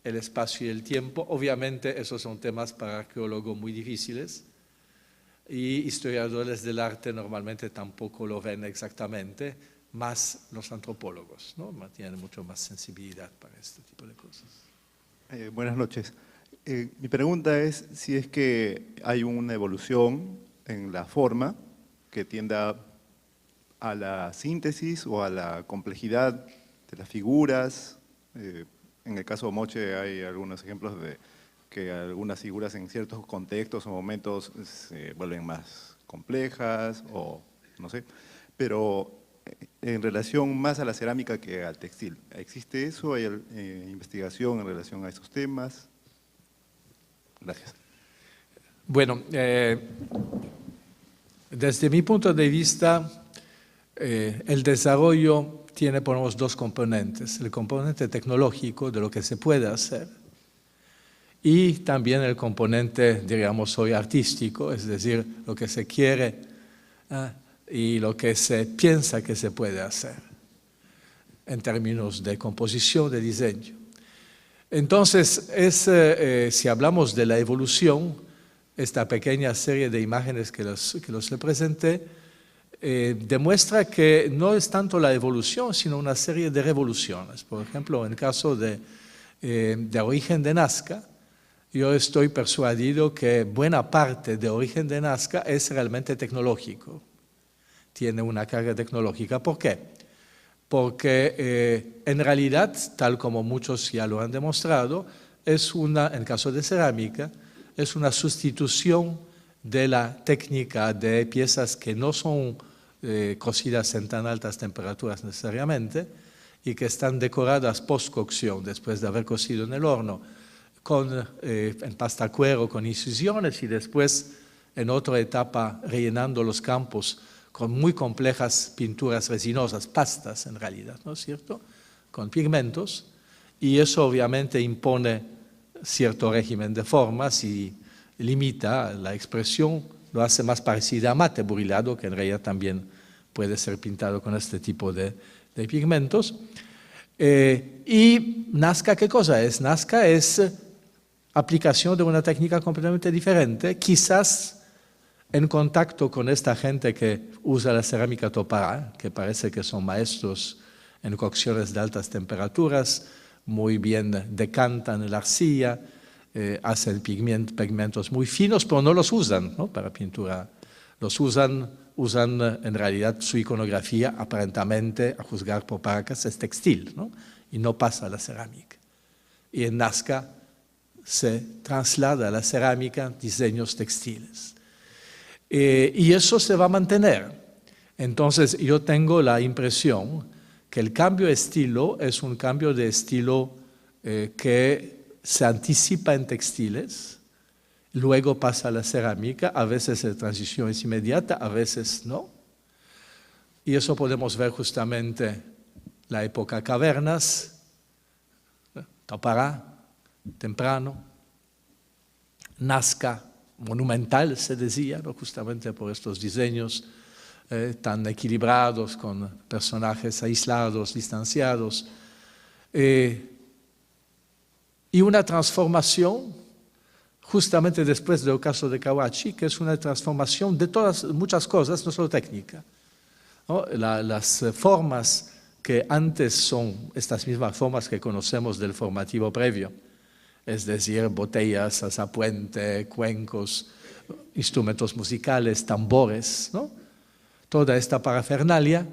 el espacio y el tiempo. Obviamente, esos son temas para arqueólogos muy difíciles y historiadores del arte normalmente tampoco lo ven exactamente, más los antropólogos, ¿no? Tienen mucho más sensibilidad para este tipo de cosas. Buenas noches. Mi pregunta es si es que hay una evolución en la forma que tienda a la síntesis o a la complejidad de las figuras. En el caso de Moche hay algunos ejemplos de que algunas figuras en ciertos contextos o momentos se vuelven más complejas o no sé, pero en relación más a la cerámica que al textil. ¿Existe eso? ¿Hay investigación en relación a esos temas? Gracias. Bueno, desde mi punto de vista, el desarrollo tiene por lo menos dos componentes. El componente tecnológico de lo que se puede hacer y también el componente, diríamos hoy, artístico, es decir, lo que se quiere y lo que se piensa que se puede hacer en términos de composición, de diseño. Entonces, si hablamos de la evolución, esta pequeña serie de imágenes que los presenté, demuestra que no es tanto la evolución, sino una serie de revoluciones. Por ejemplo, en el caso de Origen de Nazca, yo estoy persuadido que buena parte de Origen de Nazca es realmente tecnológico. Tiene una carga tecnológica. ¿Por qué? Porque en realidad, tal como muchos ya lo han demostrado, en el caso de cerámica, es una sustitución de la técnica de piezas que no son cocidas en tan altas temperaturas necesariamente y que están decoradas post-cocción, después de haber cocido en el horno, en pasta cuero, con incisiones y después en otra etapa rellenando los campos con muy complejas pinturas resinosas, pastas en realidad, ¿no es cierto?, con pigmentos, y eso obviamente impone cierto régimen de formas y limita la expresión, lo hace más parecida a mate burilado, que en realidad también puede ser pintado con este tipo de pigmentos. Y Nazca, ¿qué cosa es? Nazca es aplicación de una técnica completamente diferente, quizás en contacto con esta gente que usa la cerámica Topará, que parece que son maestros en cocciones de altas temperaturas, muy bien decantan la arcilla, hacen pigmentos muy finos, pero no los usan, ¿no?, para pintura. Los usan en realidad su iconografía, aparentemente, a juzgar por Paracas, es textil, ¿no?, y no pasa a la cerámica. Y en Nazca se traslada a la cerámica diseños textiles. Y eso se va a mantener. Entonces yo tengo la impresión que el cambio de estilo es un cambio de estilo que se anticipa en textiles, luego pasa a la cerámica, a veces la transición es inmediata, a veces no. Y eso podemos ver justamente la época cavernas, Topará, temprano, Nazca, monumental se decía, ¿no?, justamente por estos diseños tan equilibrados, con personajes aislados, distanciados, y una transformación justamente después del caso de Kawachi, que es una transformación de muchas cosas, no solo técnica, ¿no? Las formas que antes son estas mismas formas que conocemos del formativo previo, es decir, botellas, azapuente, cuencos, instrumentos musicales, tambores, ¿no?, toda esta parafernalia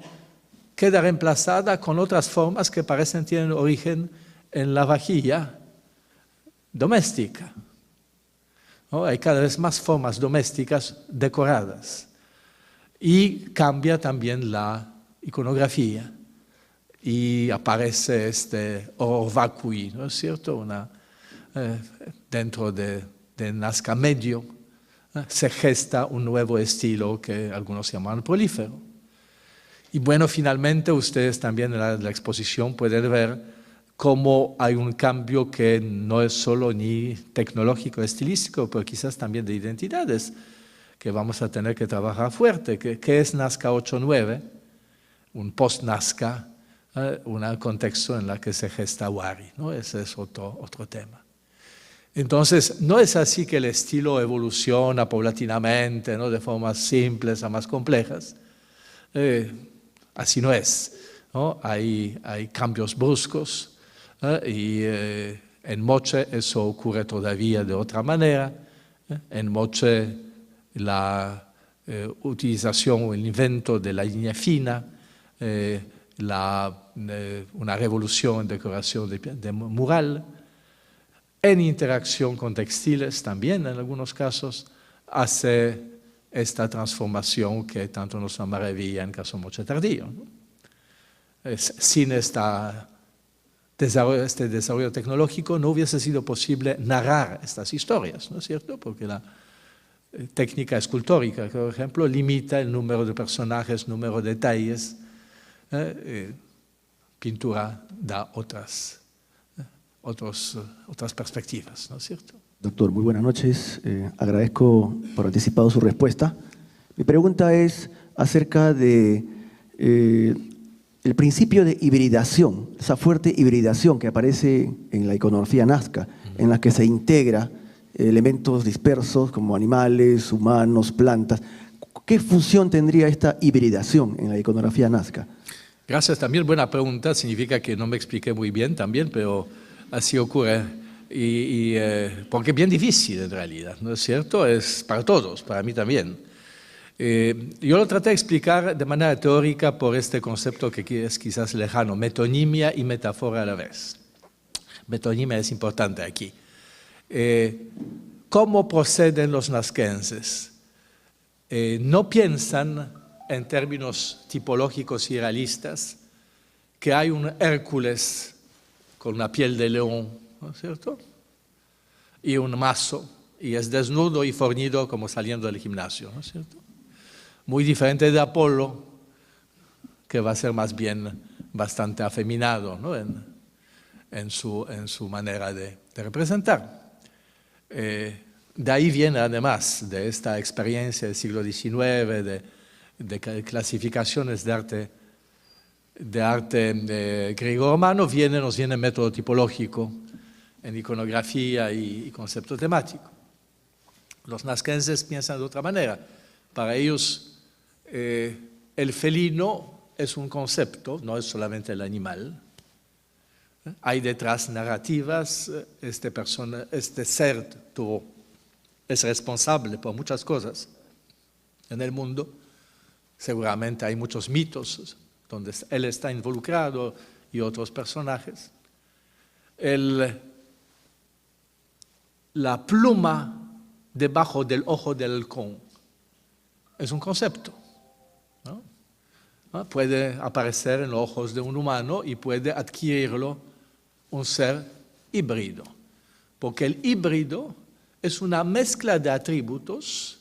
queda reemplazada con otras formas que parecen tener origen en la vajilla doméstica, ¿no? Hay cada vez más formas domésticas decoradas y cambia también la iconografía y aparece este or vacui, ¿no es cierto?, dentro de Nazca medio, se gesta un nuevo estilo que algunos llaman prolífero. Y bueno, finalmente ustedes también en la exposición pueden ver cómo hay un cambio que no es solo ni tecnológico, estilístico, pero quizás también de identidades, que vamos a tener que trabajar fuerte. ¿Qué es Nazca 8-9? Un post-Nazca, un contexto en el que se gesta Wari, ¿no? Ese es otro tema. Entonces, no es así que el estilo evoluciona paulatinamente, ¿no?, de formas simples a más complejas. Así no es, ¿no? Hay cambios bruscos y en Moche eso ocurre todavía de otra manera. En Moche la utilización o el invento de la línea fina, una revolución en decoración de mural, en interacción con textiles también en algunos casos, hace esta transformación que tanto nos maravilla en caso Moche Tardío, ¿no? Sin este desarrollo tecnológico no hubiese sido posible narrar estas historias, ¿no es cierto? Porque la técnica escultórica, por ejemplo, limita el número de personajes, número de detalles. Pintura da otras perspectivas, ¿no es cierto? Doctor, muy buenas noches. Agradezco por anticipado su respuesta. Mi pregunta es acerca de el principio de hibridación, esa fuerte hibridación que aparece en la iconografía nazca, en la que se integra elementos dispersos como animales, humanos, plantas. ¿Qué función tendría esta hibridación en la iconografía nazca? Gracias, también buena pregunta. Significa que no me expliqué muy bien también, pero así ocurre. Porque es bien difícil en realidad, ¿no es cierto? Es para todos, para mí también. Yo lo traté de explicar de manera teórica por este concepto que es quizás lejano, metonimia y metáfora a la vez. Metonimia es importante aquí. ¿Cómo proceden los nazquenses? No piensan en términos tipológicos y realistas que hay un Hércules con una piel de león, ¿no es cierto? Y un mazo, y es desnudo y fornido como saliendo del gimnasio, ¿no es cierto? Muy diferente de Apolo, que va a ser más bien bastante afeminado, ¿no? en su manera de representar. De ahí viene además, de esta experiencia del siglo XIX, de clasificaciones de arte griego-romano, nos viene el método tipológico en iconografía y concepto temático. Los nazquenses piensan de otra manera. Para ellos, el felino es un concepto, no es solamente el animal. Hay detrás narrativas, este ser es responsable por muchas cosas en el mundo. Seguramente hay muchos mitos donde él está involucrado y otros personajes. La pluma debajo del ojo del halcón es un concepto, ¿no? Puede aparecer en los ojos de un humano y puede adquirirlo un ser híbrido, porque el híbrido es una mezcla de atributos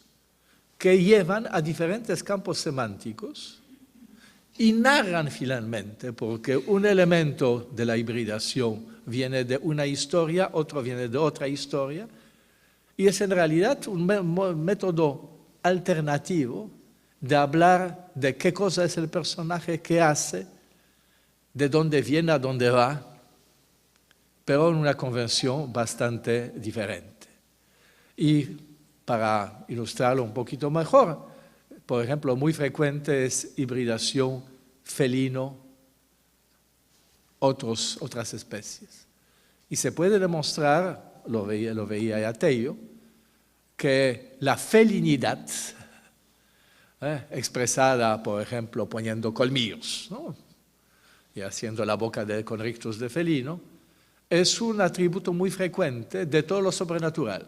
que llevan a diferentes campos semánticos y narran finalmente, porque un elemento de la hibridación viene de una historia, otro viene de otra historia, y es en realidad un método alternativo de hablar de qué cosa es el personaje, qué hace, de dónde viene, a dónde va, pero en una convención bastante diferente. Y para ilustrarlo un poquito mejor, por ejemplo, muy frecuente es hibridación felino, otras especies. Y se puede demostrar, lo veía ya Tello, que la felinidad, expresada, por ejemplo, poniendo colmillos, ¿no? Y haciendo la boca con rictus de felino, es un atributo muy frecuente de todo lo sobrenatural.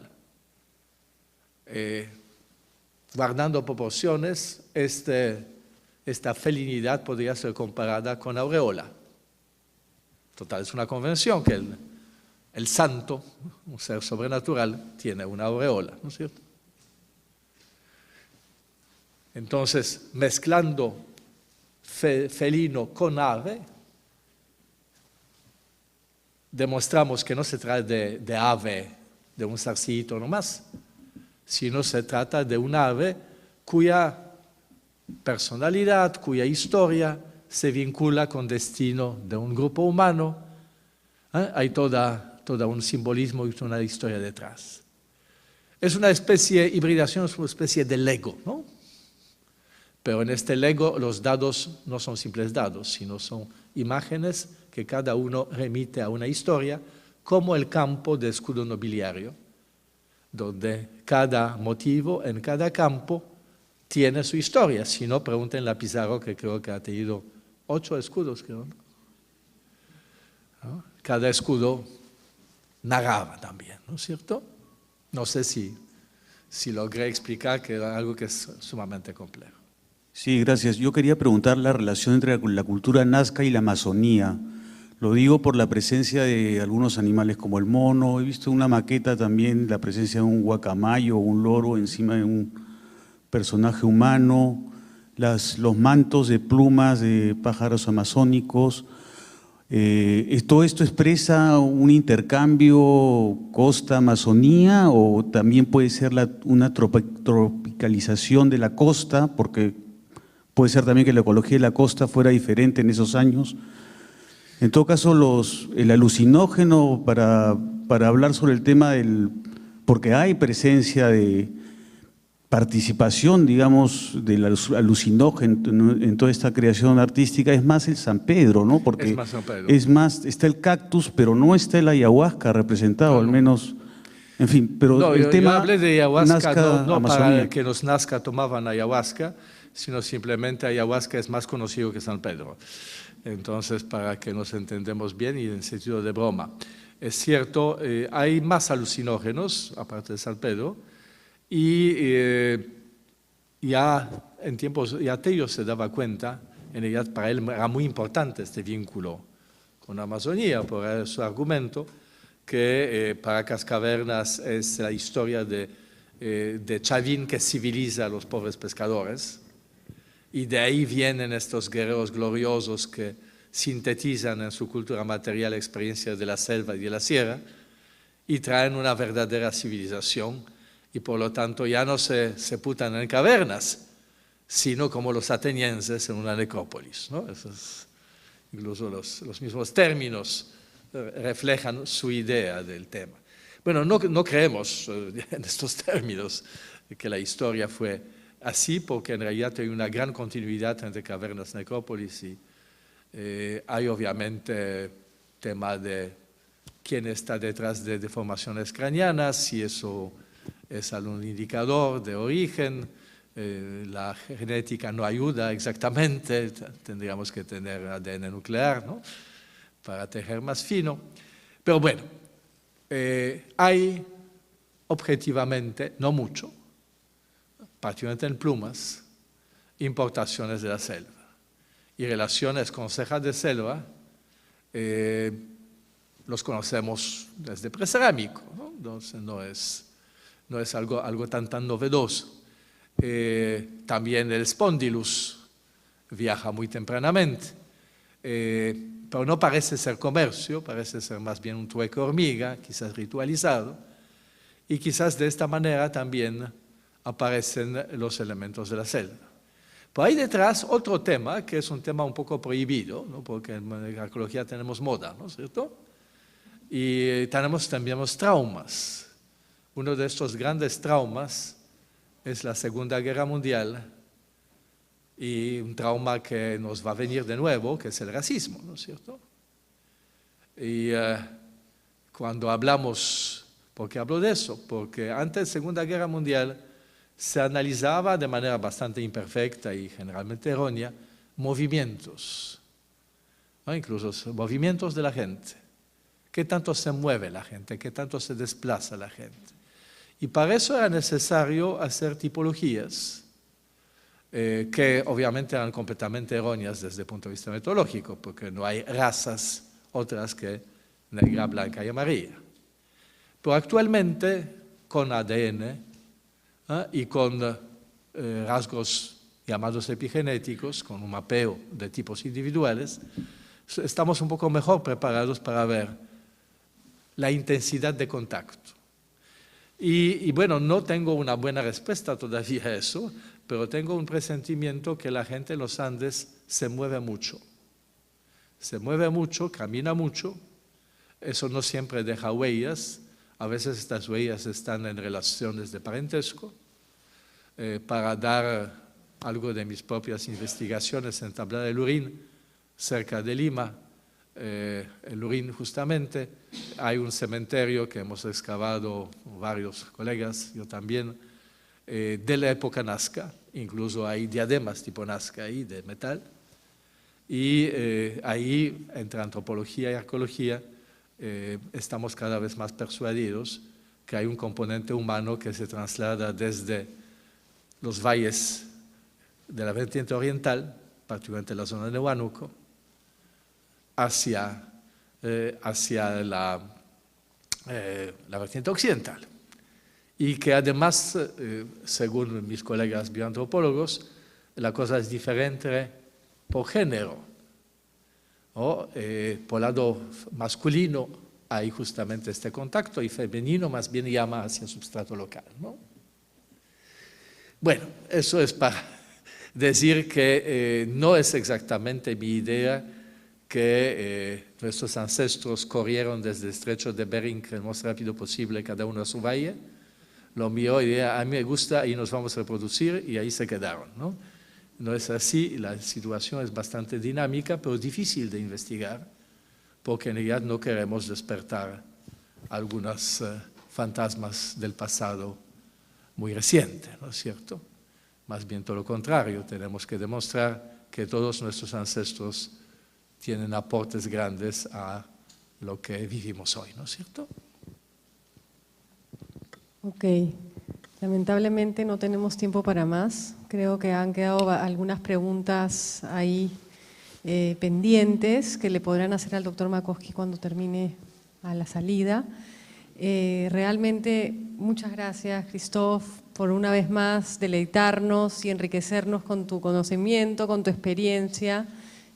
Guardando proporciones, esta felinidad podría ser comparada con aureola. Total, es una convención que el santo, un ser sobrenatural, tiene una aureola, ¿no es cierto? Entonces, mezclando felino con ave, demostramos que no se trata de ave, de un zarcito nomás, sino se trata de un ave cuya personalidad, cuya historia se vincula con destino de un grupo humano. Hay todo un simbolismo y una historia detrás. Es una especie, hibridación es una especie de Lego, ¿no? Pero en este Lego los dados no son simples dados, sino son imágenes que cada uno remite a una historia, como el campo de escudo nobiliario, donde cada motivo en cada campo tiene su historia. Si no, pregunten a Pizarro, que creo que ha tenido 8 escudos, creo, ¿no? Cada escudo narraba también, ¿no es cierto? No sé si logré explicar que era algo que es sumamente complejo. Sí, gracias. Yo quería preguntar la relación entre la cultura nazca y la Amazonía. Lo digo por la presencia de algunos animales como el mono. He visto una maqueta también, la presencia de un guacamayo o un loro encima de un personaje humano, los mantos de plumas de pájaros amazónicos. ¿Todo esto expresa un intercambio costa-Amazonía o también puede ser una tropicalización de la costa? Porque puede ser también que la ecología de la costa fuera diferente en esos años. En todo caso, el alucinógeno, para hablar sobre el tema porque hay presencia de participación, digamos, del alucinógeno en toda esta creación artística, es más el San Pedro, ¿no? Porque es más San Pedro. Está el cactus, pero no está el ayahuasca representado, al menos, en fin, pero el tema yo hablé de ayahuasca no Amazonía. para que los nazca tomaban ayahuasca, sino simplemente ayahuasca es más conocido que San Pedro. Entonces, para que nos entendamos bien y en sentido de broma. Es cierto, hay más alucinógenos, aparte de San Pedro, y ya en tiempos, ya Tello se daba cuenta, en realidad para él era muy importante este vínculo con Amazonía, por su argumento, que para Cascavernas es la historia de Chavín que civiliza a los pobres pescadores, y de ahí vienen estos guerreros gloriosos que sintetizan en su cultura material experiencias de la selva y de la sierra, y traen una verdadera civilización, y por lo tanto ya no se seputan en cavernas, sino como los atenienses en una necrópolis, ¿no? Incluso los mismos términos reflejan su idea del tema. Bueno, no creemos en estos términos que la historia fue así, porque en realidad hay una gran continuidad entre cavernas y necrópolis, y hay obviamente tema de quién está detrás de deformaciones craneanas, si eso es algún indicador de origen. La genética no ayuda exactamente, tendríamos que tener ADN nuclear, ¿no?, para tejer más fino. Pero bueno, hay objetivamente, no mucho, particularmente en plumas, importaciones de la selva. Y relaciones con cejas de selva, los conocemos desde precerámico, ¿no? Entonces no es algo tan novedoso. También el Spondylus viaja muy tempranamente, pero no parece ser comercio, parece ser más bien un trueque hormiga, quizás ritualizado, y quizás de esta manera también aparecen los elementos de la selva. Pero hay detrás otro tema, que es un tema un poco prohibido, ¿no?, porque en la arqueología tenemos moda, ¿no es cierto? Y tenemos también los traumas. Uno de estos grandes traumas es la Segunda Guerra Mundial, y un trauma que nos va a venir de nuevo, que es el racismo, ¿no es cierto? Y cuando hablamos, ¿por qué hablo de eso? Porque antes de la Segunda Guerra Mundial se analizaba de manera bastante imperfecta y generalmente errónea movimientos, ¿no?, incluso movimientos de la gente. ¿Qué tanto se mueve la gente? ¿Qué tanto se desplaza la gente? Y para eso era necesario hacer tipologías que obviamente eran completamente erróneas desde el punto de vista metodológico, porque no hay razas otras que negra, blanca y amarilla. Pero actualmente, con ADN y con rasgos llamados epigenéticos, con un mapeo de tipos individuales, estamos un poco mejor preparados para ver la intensidad de contacto. Y bueno, no tengo una buena respuesta todavía a eso, pero tengo un presentimiento que la gente en los Andes se mueve mucho. Se mueve mucho, camina mucho, eso no siempre deja huellas, a veces estas huellas están en relaciones de parentesco. Para dar algo de mis propias investigaciones en Tablada del Lurín, cerca de Lima, el Lurín justamente, hay un cementerio que hemos excavado varios colegas, yo también, de la época nazca, incluso hay diademas tipo nazca ahí de metal, y ahí entre antropología y arqueología estamos cada vez más persuadidos que hay un componente humano que se traslada desde los valles de la vertiente oriental, particularmente la zona de Huánuco, hacia la vertiente occidental. Y que además, según mis colegas bioantropólogos, la cosa es diferente por género. ¿no? Por lado masculino hay justamente este contacto y femenino más bien llama hacia el substrato local, ¿no? Bueno, eso es para decir que no es exactamente mi idea que nuestros ancestros corrieron desde el estrecho de Bering lo más rápido posible, cada uno a su valle. Lo mío idea, a mí me gusta y nos vamos a reproducir y ahí se quedaron, ¿no? No es así, la situación es bastante dinámica, pero difícil de investigar, porque en realidad no queremos despertar algunos fantasmas del pasado muy reciente, ¿no es cierto? Más bien todo lo contrario, tenemos que demostrar que todos nuestros ancestros tienen aportes grandes a lo que vivimos hoy, ¿no es cierto? Ok, lamentablemente no tenemos tiempo para más. Creo que han quedado algunas preguntas ahí pendientes que le podrán hacer al doctor Makowski cuando termine a la salida. Realmente muchas gracias, Christophe, por una vez más deleitarnos y enriquecernos con tu conocimiento, con tu experiencia,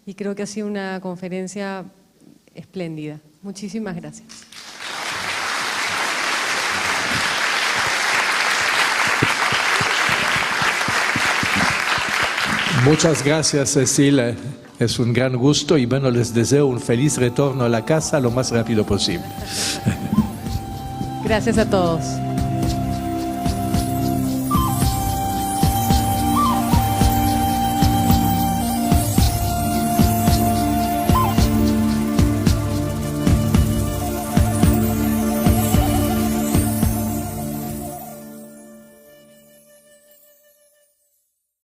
y creo que ha sido una conferencia espléndida. Muchísimas gracias. Muchas gracias, Cecilia. Es un gran gusto y bueno, les deseo un feliz retorno a la casa lo más rápido posible. Gracias a todos.